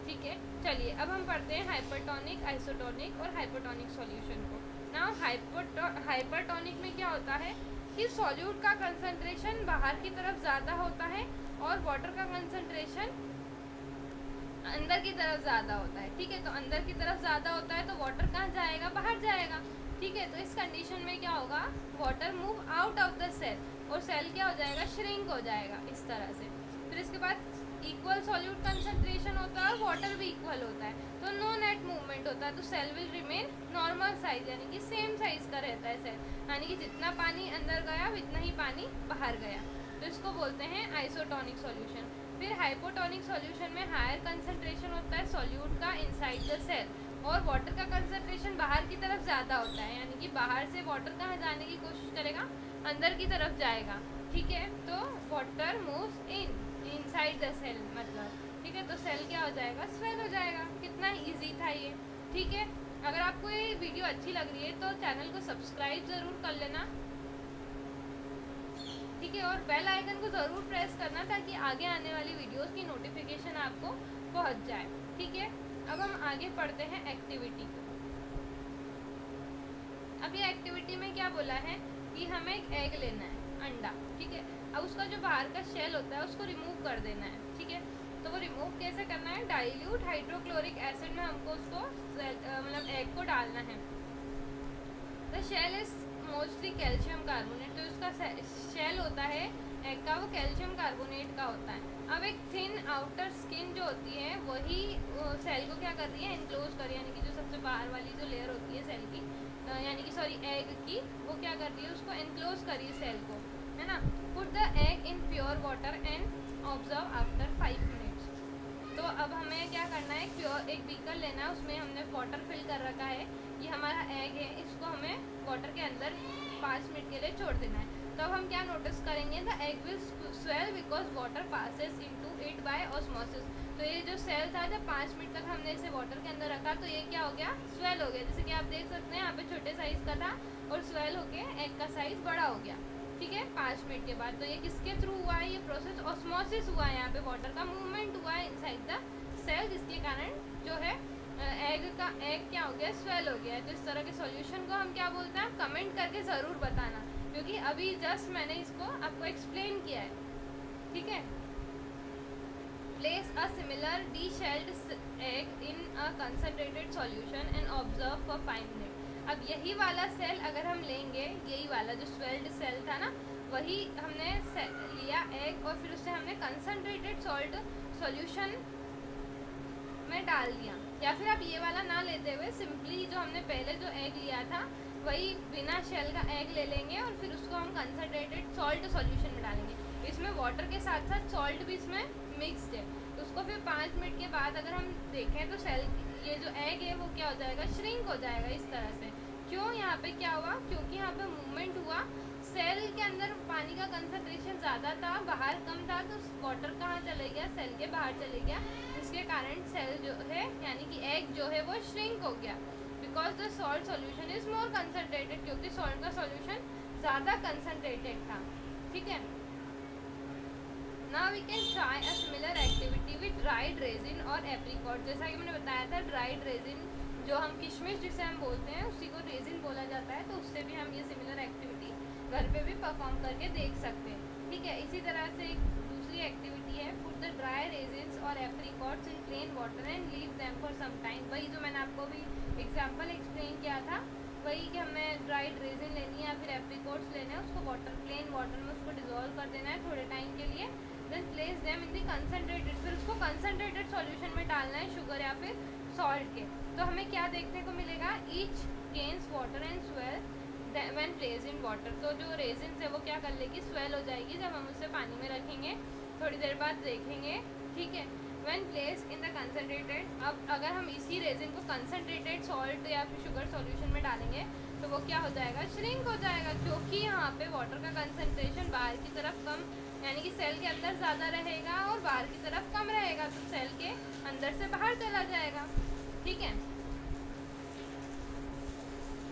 ठीक है, चलिए अब हम पढ़ते हैं हाइपरटोनिक, आइसोटोनिक और हाइपोटोनिक सॉल्यूशन को। नाउ हाइपरटोनिक में क्या होता है कि सॉल्यूट का कंसंट्रेशन बाहर की तरफ ज़्यादा होता है और वाटर का कंसंट्रेशन अंदर की तरफ ज़्यादा होता है। ठीक है, तो अंदर की तरफ ज़्यादा होता है तो वाटर कहाँ जाएगा? बाहर जाएगा। ठीक है, तो इस कंडीशन में क्या होगा, water move out of the cell और सेल क्या हो जाएगा? श्रिंक हो जाएगा इस तरह से। फिर इसके बाद इक्वल सॉल्यूट कंसंट्रेशन होता है और वाटर भी इक्वल होता है, तो नो नेट मूवमेंट होता है। तो cell will remain normal size, यानी कि सेम साइज का रहता है सेल, यानी कि जितना पानी अंदर गया उतना ही पानी बाहर गया। तो इसको बोलते हैं आइसोटोनिक सॉल्यूशन। फिर हाइपोटोनिक सॉल्यूशन में हायर कंसंट्रेशन होता है सॉल्यूट का इनसाइड द सेल और वाटर का कंसंट्रेशन बाहर की तरफ ज़्यादा होता है, यानी कि बाहर से वाटर कहाँ जाने की कोशिश करेगा? अंदर की तरफ जाएगा। ठीक है, तो water moves inside the cell मतलब। ठीक है, तो सेल क्या हो जाएगा? स्वेल हो जाएगा। कितना इजी था ये। ठीक है, अगर आपको ये वीडियो अच्छी लग रही है तो चैनल को सब्सक्राइब ज़रूर कर लेना। ठीक है, और बेल आइकन को ज़रूर प्रेस करना ताकि आगे आने वाली वीडियोस की नोटिफिकेशन आपको पहुंच जाए। ठीक है, अब हम आगे पढ़ते हैं एक्टिविटी को। अब ये एक्टिविटी में क्या बोला है कि हमें एक एग लेना है, अंडा। ठीक है, अब उसका जो बाहर का शेल होता है उसको रिमूव कर देना है। ठीक है, तो वो रिमूव कैसे करना है? डाइल्यूट हाइड्रोक्लोरिक एसिड में हमको उसको मतलब एग को डालना है। The shell is mostly calcium carbonate, तो उसका शेल होता है एग का वो कैल्शियम कार्बोनेट का होता है। अब एक थिन आउटर स्किन जो होती है वही सेल को क्या कर रही है? इनक्लोज कर रही है, यानी कि जो सबसे बाहर वाली जो लेयर होती है सेल की, यानी कि सॉरी एग की, वो क्या कर रही है? उसको इनक्लोज कर रही है सेल को, है ना। Put the egg in pure water and observe after 5 minutes. तो अब हमें क्या करना है? प्योर एक बीकर लेना है, उसमें हमने वाटर फिल कर रखा है, ये हमारा एग है, इसको हमें वाटर के अंदर 5 मिनट के लिए छोड़ देना है। तो अब हम क्या नोटिस करेंगे? The egg will swell because water passes into it by osmosis. तो ये जो सेल था, जब 5 मिनट तक हमने इसे वाटर के अंदर रखा तो ये क्या हो गया? स्वेल हो गया। जैसे कि आप देख सकते हैं यहाँ पे छोटे साइज़ का था और स्वेल होके एग का साइज़ बड़ा हो गया। ठीक है, 5 मिनट के बाद। तो ये किसके थ्रू हुआ है? ये प्रोसेस ऑस्मोसिस हुआ है। यहाँ पे वाटर का मूवमेंट हुआ है इनसाइड द सेल, जिसके कारण जो है एग क्या हो गया? स्वेल हो गया है। तो इस तरह के सॉल्यूशन को हम क्या बोलते हैं? आप कमेंट करके ज़रूर बताना, क्योंकि अभी जस्ट मैंने इसको आपको एक्सप्लेन किया है। ठीक है, place a similar D-shelled egg in a concentrated solution and observe for 5 minute. अब यही वाला सेल अगर हम लेंगे, यही वाला जो स्वेल्ड सेल था ना, वही हमने लिया एग और फिर उससे हमने कंसनट्रेटेड सॉल्ट सॉल्यूशन में डाल दिया, या फिर आप ये वाला ना लेते हुए सिंपली जो हमने पहले जो एग लिया था वही बिना शेल का एग ले लेंगे और फिर उसको हम कंसनट्रेटेड सॉल्ट सॉल्यूशन में डालेंगे। इसमें वाटर के साथ साथ सॉल्ट भी इसमें मिक्स्ड है। उसको फिर 5 मिनट के बाद अगर हम देखें तो सेल ये जो एग है वो क्या हो जाएगा? श्रिंक हो जाएगा इस तरह से। क्यों? यहाँ पे क्या हुआ? क्योंकि यहाँ पे मूवमेंट हुआ, सेल के अंदर पानी का कंसंट्रेशन ज़्यादा था, बाहर कम था, तो वाटर कहाँ चले गया? सेल के बाहर चले गया, जिसके कारण सेल जो है यानी कि एग जो है वो श्रिंक हो गया। Because the salt solution is more concentrated, क्योंकि सॉल्ट का सॉल्यूशन ज़्यादा कंसनट्रेटेड था। ठीक है, now we can try a similar activity with dried raisin और एप्रिकॉट। जैसा कि मैंने बताया था, ड्राइड रेजिन जो हम किशमिश जिसे हम बोलते हैं उसी को रेजिन बोला जाता है, तो उससे भी हम ये सिमिलर एक्टिविटी घर पे भी परफॉर्म करके देख सकते हैं। ठीक है, इसी तरह से एक दूसरी दूसरी एक्टिविटी है पुट द ड्राई रेजिन्स और apricots in plain water and leave them for some time. वही जो मैंने आपको भी एग्जांपल एक्सप्लेन किया था, वही कि हमें ड्राइड रेजिन लेनी है या फिर एप्रिकॉट्स लेना है, उसको प्लेन वाटर में उसको डिजोल्व कर देना है थोड़े टाइम के लिए, then place them in the concentrated, फिर उसको कंसनट्रेटेड सॉल्यूशन में डालना है शुगर या फिर सॉल्ट के। तो हमें क्या देखने को मिलेगा, each gains water and swell when place in water. तो जो रेजिन है वो क्या कर लेगी, स्वेल हो जाएगी जब हम उसे पानी में रखेंगे, थोड़ी देर बाद देखेंगे, ठीक है। When place in the concentrated, अब अगर हम इसी रेजिन को कंसनट्रेटेड सॉल्ट या फिर शुगर सॉल्यूशन में डालेंगे तो वो क्या हो जाएगा, श्रिंक हो जाएगा, क्योंकि यहाँ पे वाटर का कंसनट्रेशन बाहर की तरफ कम, यानी कि सेल के अंदर ज़्यादा रहेगा और बाहर की तरफ कम रहेगा, तो सेल के अंदर से बाहर चला जाएगा, ठीक है।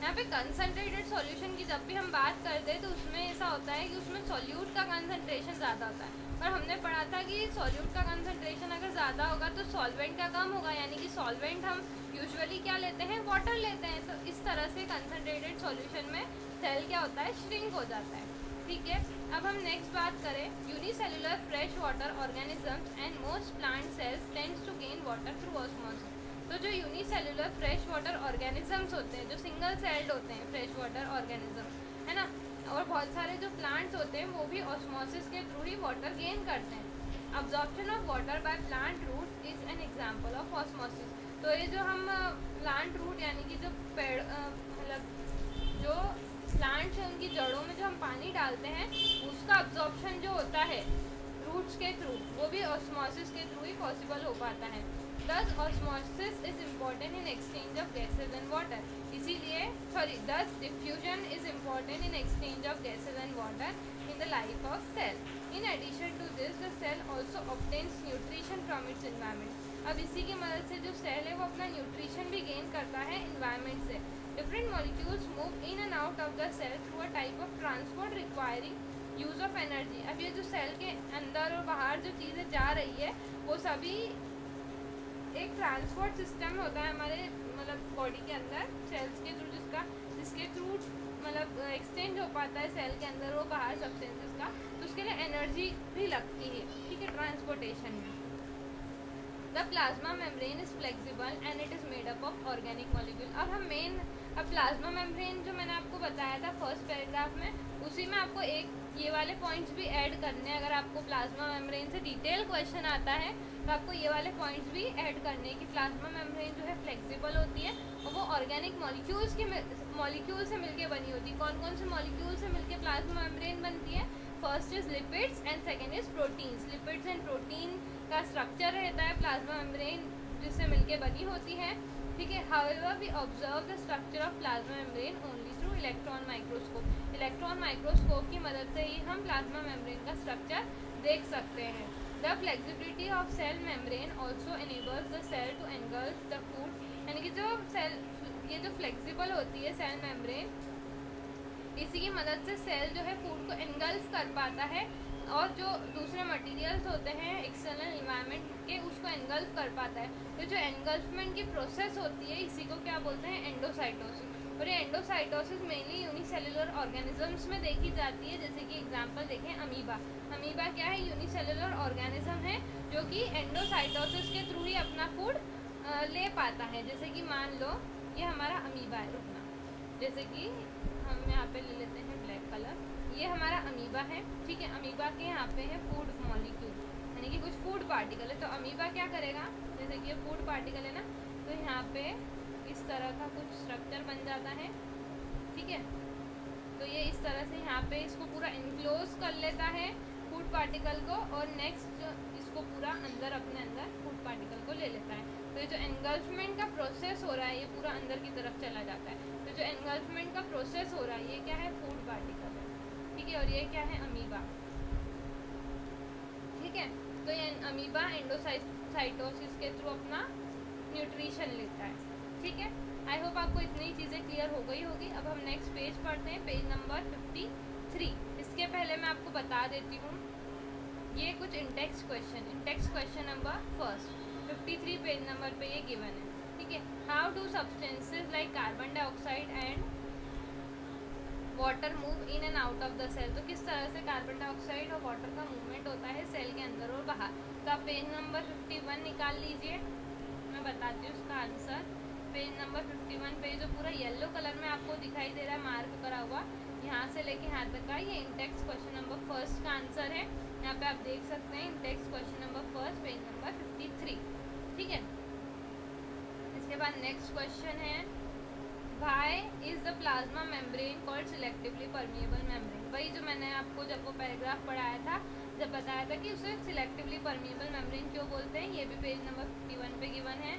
यहाँ पे कंसनट्रेटेड सॉल्यूशन की जब भी हम बात करते हैं तो उसमें ऐसा होता है कि उसमें सॉल्यूट का कंसनट्रेशन ज़्यादा होता है, और हमने पढ़ा था कि सॉल्यूट का कंसनट्रेशन अगर ज़्यादा होगा तो सॉल्वेंट का कम होगा, यानी कि सॉल्वेंट हम यूजुअली क्या लेते हैं, वाटर लेते हैं। तो इस तरह से कंसनट्रेटेड सॉल्यूशन में सेल क्या होता है, श्रिंक हो जाता है, ठीक है। अब हम नेक्स्ट बात करें, unicellular fresh water organisms and most plant cells tends to gain water through osmosis. तो जो यूनिसेलुलर फ्रेश वाटर ऑर्गेनिजम्स होते हैं, जो सिंगल सेल्ड होते हैं फ्रेश वाटर ऑर्गेनिज्म, है ना, और बहुत सारे जो प्लांट्स होते हैं वो भी ऑस्मोसिस के थ्रू ही वाटर गेन करते हैं। Absorption of water by plant root is an example of osmosis. तो ये जो हम प्लांट रूट यानी कि जो पेड़ मतलब जो प्लांट्स हैं उनकी जड़ों में जो हम पानी डालते हैं उसका अब्जॉर्प्शन जो होता है रूट्स के थ्रू, वो भी ऑस्मोसिस के थ्रू ही पॉसिबल हो पाता है। Thus osmosis is important in exchange of gases and water. इसीलिए thus diffusion is important in exchange of gases and water in the life of cell. In addition to this, the cell also obtains nutrition from its environment. अब इसी की मदद से जो cell है वो अपना न्यूट्रिशन भी गेन करता है इन्वायरमेंट से। Different molecules move in and out of the cell through a type of transport requiring use of energy. अब ये जो सेल के अंदर और बाहर जो चीज़ें जा रही है वो सभी एक ट्रांसपोर्ट सिस्टम होता है हमारे मतलब बॉडी के अंदर सेल्स के थ्रू, जिसके थ्रू मतलब एक्सचेंज हो पाता है सेल के अंदर वो बाहर सब्सटेंसेस का, तो उसके लिए एनर्जी भी लगती है, ठीक है, ट्रांसपोर्टेशन में। The plasma membrane is flexible and it is made up of organic molecule. अब प्लाज्मा मेम्ब्रेन जो मैंने आपको बताया था फर्स्ट पैराग्राफ में, उसी में आपको एक ये वाले पॉइंट्स भी ऐड करने हैं। अगर आपको प्लाज्मा मेम्ब्रेन से डिटेल क्वेश्चन आता है तो आपको ये वाले पॉइंट्स भी ऐड करने हैं कि प्लाज्मा मेम्ब्रेन जो है फ्लेक्सिबल होती है और वो ऑर्गेनिक मॉलिक्यूल से मिलके बनी होती है। कौन कौन से मॉलिक्यूल से मिलके प्लाज्मा मेम्ब्रेन बनती है? First is lipids and second is proteins. Lipids and protein का स्ट्रक्चर रहता है प्लाज्मा मेम्ब्रेन जिससे मिलके बनी होती है, ठीक है। However we observe the structure of plasma membrane only through electron microscope. Electron microscope की मदद से ही हम प्लाज्मा मेम्ब्रेन का स्ट्रक्चर देख सकते हैं। The flexibility of cell membrane also enables the cell to engulf the food, यानी कि जो सेल ये जो फ्लेक्सिबल होती है सेल मेम्ब्रेन, इसी की मदद से सेल जो है फूड को एनगल्फ कर पाता है और जो दूसरे मटेरियल्स होते हैं एक्सटर्नल इन्वायरमेंट के उसको एनगल्फ कर पाता है। तो जो एनगल्फमेंट की प्रोसेस होती है इसी को क्या बोलते हैं? एंडोसाइटोसिस। और ये एंडोसाइटोसिस मेनली यूनिसेलुलर ऑर्गेनिजम्स में देखी जाती है। जैसे कि एग्जांपल देखें अमीबा। अमीबा क्या है? यूनिसेलुलर ऑर्गेनिज्म है जो कि एंडोसाइटोसिस के थ्रू ही अपना फूड ले पाता है। जैसे कि मान लो ये हमारा अमीबा है, रुकना, जैसे कि हम यहाँ पे ले लेते हैं ब्लैक कलर, ये हमारा अमीबा है, ठीक है। अमीबा के यहाँ पे है फूड मॉलिक्यूल, यानी कि कुछ फूड पार्टिकल है। तो अमीबा क्या करेगा? जैसे कि ये फूड पार्टिकल है ना, तो यहाँ पे इस तरह का कुछ स्ट्रक्चर बन जाता है, ठीक है। तो ये इस तरह से यहाँ पे इसको पूरा इनक्लोज कर लेता है फूड पार्टिकल को, और नेक्स्ट इसको पूरा अंदर अपने अंदर फूड पार्टिकल को ले लेता है। तो ये जो एनगल्फमेंट का प्रोसेस हो रहा है ये पूरा अंदर की तरफ चला जाता है। तो जो एनगल्फमेंट का प्रोसेस हो रहा है ये क्या है? फूड पार्टिकल है, ठीक है। और ये क्या है? अमीबा, ठीक है। तो ये अमीबा एंडोसाइटोसिस के थ्रू अपना न्यूट्रिशन लेता है, ठीक है। आई होप आपको इतनी चीज़ें क्लियर हो गई होगी। अब हम नेक्स्ट पेज पढ़ते हैं, पेज नंबर 53। इसके पहले मैं आपको बता देती हूँ ये कुछ intext question number first 53 page number पे ये गिवन है, ठीक है। How do substances like carbon dioxide and water move in and out of the cell. तो किस तरह से कार्बन डाइऑक्साइड और वाटर का मूवमेंट होता है सेल के अंदर और बाहर। तो आप पेज नंबर 51 निकाल लीजिए, मैं बताती हूँ उसका आंसर। पेज नंबर 51 पे जो पूरा येलो कलर में आपको दिखाई दे रहा है मार्क करा हुआ, यहाँ से लेके यहाँ तक का, ये इंटेक्स क्वेश्चन नंबर फर्स्ट का आंसर है। यहाँ पे आप देख सकते हैं Intex question number first, page number 53, ठीक है। इसके बाद नेक्स्ट क्वेश्चन है, why is the plasma membrane called selectively permeable membrane. वही जो मैंने आपको जब वो पैराग्राफ पढ़ाया था, जब बताया था कि उसे सिलेक्टिवली परमिएबल मेम्ब्रेन क्यों बोलते हैं, ये भी पेज नंबर 51 पे गिवन है।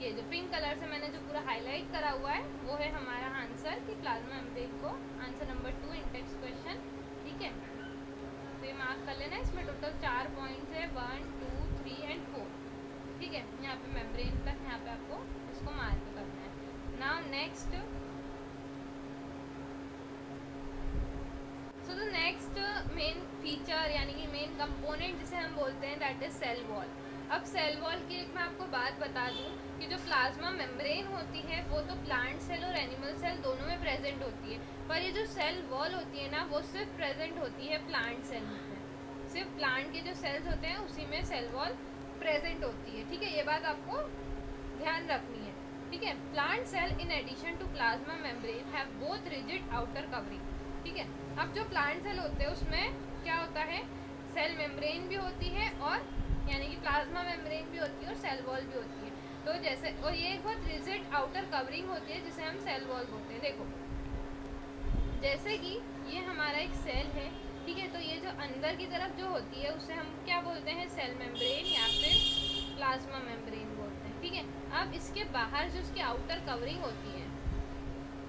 ये जो पिंक कलर से मैंने जो पूरा हाईलाइट करा हुआ है वो है हमारा आंसर कि प्लाज्मा मेम्ब्रेन को, आंसर नंबर 2 इंटेक्स क्वेश्चन, ठीक है। तो ये मार्क कर लेना, इसमें टोटल 4 पॉइंट्स है, 1, 2, 3 एंड 4, ठीक है। यहाँ पे मेम्ब्रेन तक यहाँ पे आपको इसको मार्क करना है। Now next, so the next main feature यानी कि मेन कंपोनेंट जिसे हम बोलते हैं दैट इज सेल वॉल। अब सेल वॉल की एक मैं आपको बात बता दूं कि जो प्लाज्मा मेम्ब्रेन होती है वो तो प्लांट सेल और एनिमल सेल दोनों में प्रेजेंट होती है, पर ये जो सेल वॉल होती है ना वो सिर्फ प्रेजेंट होती है प्लांट सेल में। सिर्फ प्लांट के जो सेल्स होते हैं उसी में सेल वॉल प्रेजेंट होती है, ठीक है। ये बात आपको ध्यान रखनी है, ठीक है। Plant cell in addition to plasma membrane have both rigid outer covering, ठीक है। अब जो प्लांट सेल होते हैं उसमें क्या होता है, सेल मेम्ब्रेन भी होती है और यानी कि प्लाज्मा मेम्ब्रेन भी होती है और सेल वॉल भी होती है। तो जैसे, और ये एक बहुत रिजिड आउटर कवरिंग होती है जिसे हम सेल वॉल बोलते हैं। देखो जैसे कि ये हमारा एक सेल है, ठीक है, तो ये जो अंदर की तरफ जो होती है उसे हम क्या बोलते हैं, सेल मेम्ब्रेन या फिर प्लाज्मा मेम्ब्रेन बोलते हैं, ठीक है। अब इसके बाहर जो उसकी आउटर कवरिंग होती है,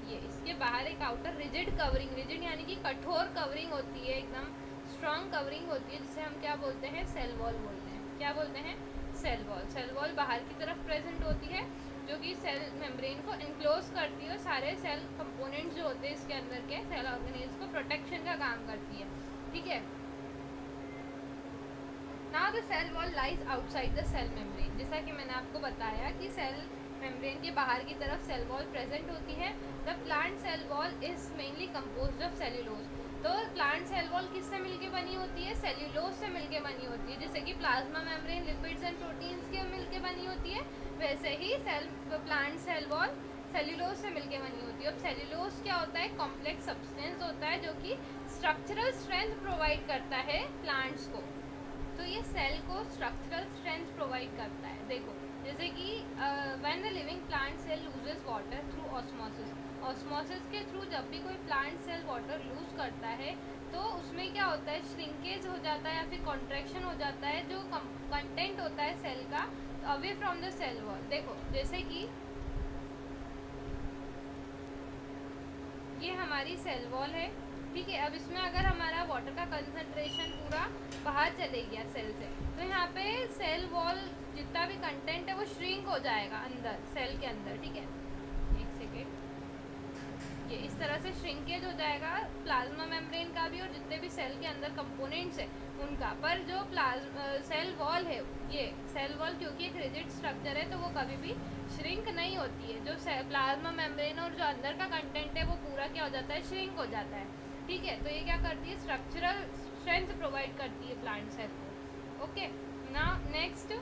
ये इसके बाहर एक आउटर रिजिड कवरिंग, रिजिड यानी कि कठोर कवरिंग होती है, एकदम स्ट्रॉन्ग कवरिंग होती है, जिसे हम क्या बोलते हैं, सेल वॉल बोलते हैं। क्या बोलते हैं, सेल वॉल। सेल वॉल बाहर की तरफ प्रेजेंट होती है जो कि सेल मेम्ब्रेन को इनक्लोज करती है और सारे सेल कंपोनेंट्स जो होते हैं इसके अंदर के सेल ऑर्गेनेल्स को प्रोटेक्शन का काम करती है, ठीक है। Now the cell wall lies outside the cell membrane. जैसा कि मैंने आपको बताया कि सेल मेम्ब्रेन के बाहर की तरफ सेल वॉल प्रेजेंट होती है। The plant cell wall is mainly composed of cellulose. तो प्लांट सेल वॉल किससे मिलके बनी होती है, सेल्यूलोज से मिलके बनी होती है। जैसे कि plasma membrane lipids and proteins के मिलके बनी होती है, वैसे ही प्लांट सेल वॉल सेल्यूलोज से मिलके बनी होती है। अब सेल्यूलोज क्या होता है, कॉम्प्लेक्स सब्सटेंस होता है जो कि स्ट्रक्चरल स्ट्रेंथ प्रोवाइड करता है प्लांट्स को। तो ये सेल को स्ट्रक्चरल स्ट्रेंथ प्रोवाइड करता है। देखो जैसे कि when the living plant cell loses water through osmosis, osmosis के थ्रू जब भी कोई प्लांट सेल वाटर लूज करता है तो उसमें क्या होता है, श्रिंकेज हो जाता है या फिर कॉन्ट्रैक्शन हो जाता है जो कंटेंट होता है सेल का away from the cell wall. देखो जैसे कि ये हमारी सेल वॉल है, ठीक है। अब इसमें अगर हमारा वाटर का कंसंट्रेशन पूरा बाहर चले गया सेल से, तो यहाँ पे सेल वॉल जितना भी कंटेंट है वो श्रिंक हो जाएगा अंदर सेल के अंदर, ठीक है। एक सेकेंड, ये इस तरह से श्रिंकेज हो जाएगा प्लाज्मा मेम्ब्रेन का भी और जितने भी सेल के अंदर कंपोनेंट्स है उनका। पर जो सेल वॉल है, ये सेल वॉल क्योंकि एक रिजिड स्ट्रक्चर है तो वो कभी भी श्रिंक नहीं होती है। जो प्लाज्मा मेम्ब्रेन और जो अंदर का कंटेंट है वो पूरा क्या हो जाता है, श्रिंक हो जाता है, ठीक है। तो ये क्या करती है, स्ट्रक्चरल स्ट्रेंथ प्रोवाइड करती है प्लांट सेल को। ओके, नाउ नेक्स्ट,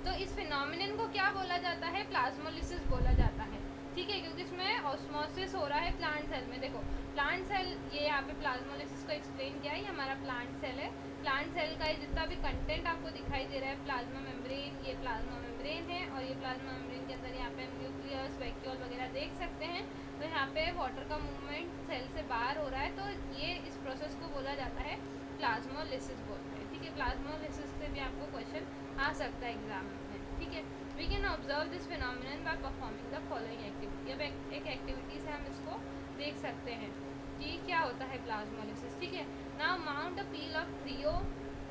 तो इस फिनोमिनन को क्या बोला जाता है, प्लाज्मोलिसिस बोला जाता है, ठीक है, क्योंकि इसमें ऑस्मोसिस हो रहा है प्लांट सेल में। देखो प्लांट सेल, ये यहाँ पे प्लाज्मोलिसिस को एक्सप्लेन किया है, ये हमारा प्लांट सेल है। प्लांट सेल का जितना भी कंटेंट आपको दिखाई दे रहा है, प्लाज्मा मेम्ब्रेन, ये प्लाज्मा मेम्ब्रेन है और ये प्लाज्मा मेम्ब्रेन के अंदर यहाँ पे न्यूक्लियस, वैक्यूल वगैरह देख सकते हैं। तो यहाँ पे वाटर का मूवमेंट सेल से बाहर हो रहा है, तो ये इस प्रोसेस को बोला जाता है प्लाज्मोलिसिस बोलते हैं, ठीक है। प्लाज्मोलिसिस से भी आपको क्वेश्चन आ सकता है एग्जाम में, ठीक है। We can observe this phenomenon by performing the following activity. अब एक एक्टिविटी से हम इसको देख सकते हैं कि क्या होता है प्लाज्मोलिसिस, ठीक है। Now mount a peel of rhoeo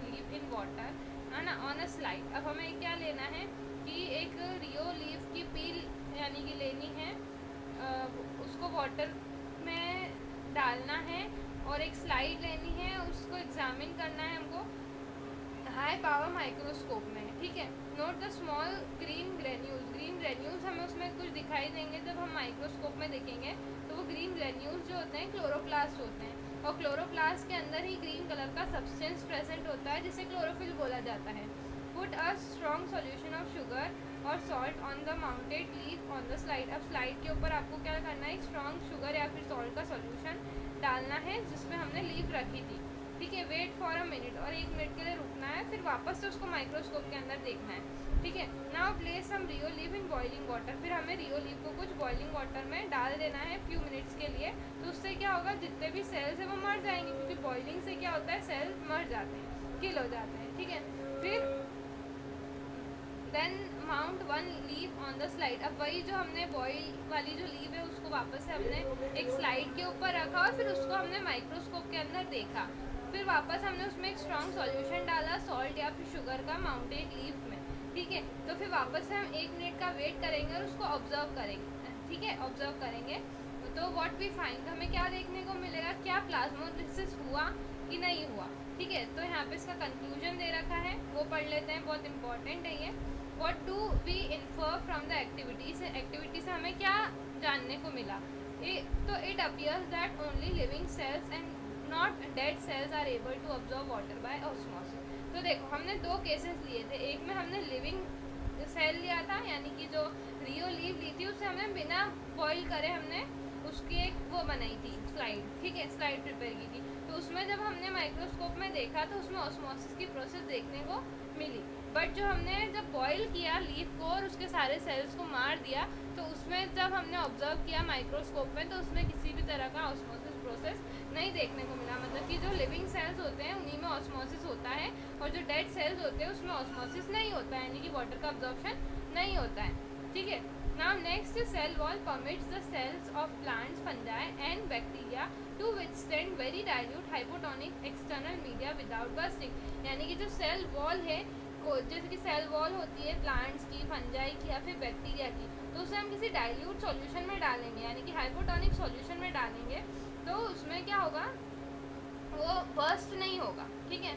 leaf in water and on a slide. अब हमें क्या लेना है कि एक रियो लीफ की पील यानी कि लेनी है, उसको वाटर में डालना है और एक स्लाइड लेनी है, उसको एग्जामिन करना है हमको। हाई पावर माइक्रोस्कोप में, ठीक है। Note the small green granules, green granules हमें उसमें कुछ दिखाई देंगे जब हम माइक्रोस्कोप में देखेंगे, तो वो ग्रीन ग्रेन्यूल्स जो होते हैं क्लोरोप्लास्ट होते हैं, और क्लोरोप्लास्ट के अंदर ही ग्रीन कलर का सब्सटेंस प्रेजेंट होता है जिसे क्लोरोफिल बोला जाता है। Put a strong solution of sugar और salt on the mounted leaf on the slide. अब स्लाइड के ऊपर आपको क्या करना है, एक स्ट्रॉन्ग शुगर या फिर सॉल्ट का सॉल्यूशन डालना है जिसमें हमने लीफ रखी थी, ठीक है। वेट फॉर अ मिनट, और 1 मिनट के लिए रुकना है, फिर वापस से उसको माइक्रोस्कोप के अंदर देखना है, ठीक है। Now place some rhoeo leaf in boiling water, फिर हमें रियोलीव को कुछ बॉइलिंग वाटर में डाल देना है फ्यू मिनट्स के लिए। तो उससे क्या होगा, जितने भी सेल्स हैं वो मर जाएंगे, क्योंकि बॉइलिंग से क्या होता है, सेल मर जाते हैं, किल हो जाते हैं, ठीक है। फिर then mount 1 leaf on the slide. अब वही जो हमने बॉयल वाली जो लीव है उसको वापस से हमने एक स्लाइड के ऊपर रखा और फिर उसको हमने माइक्रोस्कोप के अंदर देखा। फिर वापस हमने उसमें एक स्ट्रॉन्ग सॉल्यूशन डाला सॉल्ट या फिर शुगर का माउंटेड लीफ में, ठीक है। तो फिर वापस से हम 1 मिनट का वेट करेंगे और उसको ऑब्जर्व करेंगे, ठीक है, ऑब्जर्व करेंगे। तो व्हाट वी फाइंड, हमें क्या देखने को मिलेगा, क्या प्लाज्मोलिसिस हुआ कि नहीं हुआ, ठीक है। तो यहाँ पे इसका कंक्लूजन दे रखा है, वो पढ़ लेते हैं, बहुत इंपॉर्टेंट है ये। What do we infer from the activity से, एक्टिविटी से हमें क्या जानने को मिला। तो it appears that only living cells and not dead cells are able to observe water by osmosis. तो देखो हमने 2 केसेस लिए थे, एक में हमने लिविंग सेल लिया था, यानी कि जो रियोलीव ली थी उससे हमने बिना बॉईल करे हमने उसकी एक वो बनाई थी स्लाइड, ठीक है, स्लाइड प्रिपेयर की थी। तो उसमें जब हमने माइक्रोस्कोप में देखा तो उसमें ऑस्मोसिस की प्रोसेस देखने को मिली। बट जो हमने जब बॉईल किया लीफ को और उसके सारे सेल्स को मार दिया, तो उसमें जब हमने ऑब्जर्व किया माइक्रोस्कोप में तो उसमें किसी भी तरह का ऑस्मोसिस प्रोसेस नहीं देखने को मिला। मतलब कि जो लिविंग सेल्स होते हैं उन्हीं में ऑस्मोसिस होता है और जो डेड सेल्स होते हैं उसमें ऑस्मोसिस नहीं होता है, यानी कि वाटर का अब्जॉर्प्शन नहीं होता है, ठीक है। Now next cell wall permits the cells of plants, fungi and bacteria to withstand very dilute hypotonic external media without bursting। यानी कि जो सेल वॉल है, जैसे कि सेल वॉल होती है प्लांट्स की, फंजाई की या फिर बैक्टीरिया की, तो उसे हम किसी डाइल्यूट सॉल्यूशन में डालेंगे, यानी कि हाइपोटोनिक सॉल्यूशन में डालेंगे, तो उसमें क्या होगा, वो बर्स्ट नहीं होगा, ठीक है।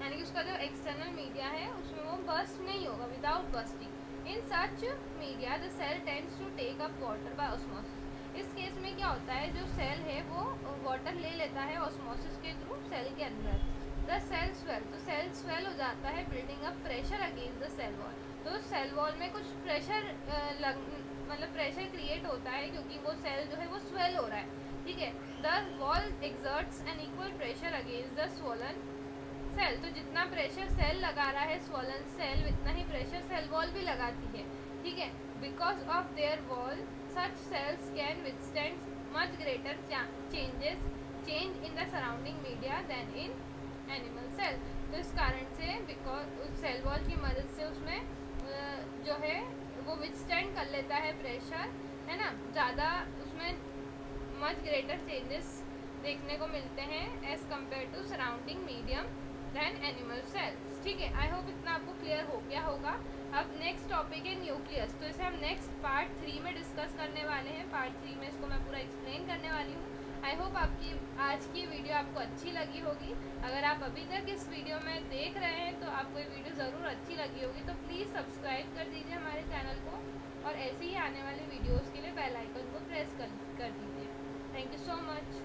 यानी कि उसका जो एक्सटर्नल मीडिया है उसमें वो बर्स्ट नहीं होगा, without bursting. In such media the cell tends to take up water by osmosis. इस केस में क्या होता है, जो सेल है वो वाटर ले लेता है ऑस्मोसिस के थ्रू सेल के अंदर। द सेल स्वेल, तो सेल स्वेल हो जाता है, building up pressure against the cell wall. तो सेल वॉल में कुछ प्रेशर मतलब प्रेशर क्रिएट होता है क्योंकि वो सेल जो है वो स्वेल हो रहा है, ठीक है। The wall exerts an equal pressure against the swollen cell. तो जितना प्रेशर सेल लगा रहा है स्वोलन सेल, उतना ही प्रेशर सेल वॉल भी लगाती है, ठीक है। Because of their wall such cells can withstand much greater change in the surrounding media than in animal cell. तो इस कारण से बिकॉज उस सेल वॉल की मदद से उसमें जो है वो विथस्टैंड कर लेता है प्रेशर, है ना, ज़्यादा उसमें मच ग्रेटर चेंजेस देखने को मिलते हैं as compare to surrounding medium than animal cells, ठीक है। आई होप इतना आपको क्लियर हो गया होगा। अब नेक्स्ट टॉपिक है न्यूक्लियस, तो इसे हम नेक्स्ट पार्ट 3 में डिस्कस करने वाले हैं। पार्ट 3 में इसको मैं पूरा एक्सप्लेन करने वाली हूँ। आई होप आपकी आज की वीडियो आपको अच्छी लगी होगी। अगर आप अभी तक इस वीडियो में देख रहे हैं तो आपको ये वीडियो ज़रूर अच्छी लगी होगी, तो प्लीज़ सब्सक्राइब कर दीजिए हमारे चैनल को और ऐसे ही आने वाले वीडियोज़ के लिए बेल आइकन को प्रेस कर दीजिए। Thank you so much.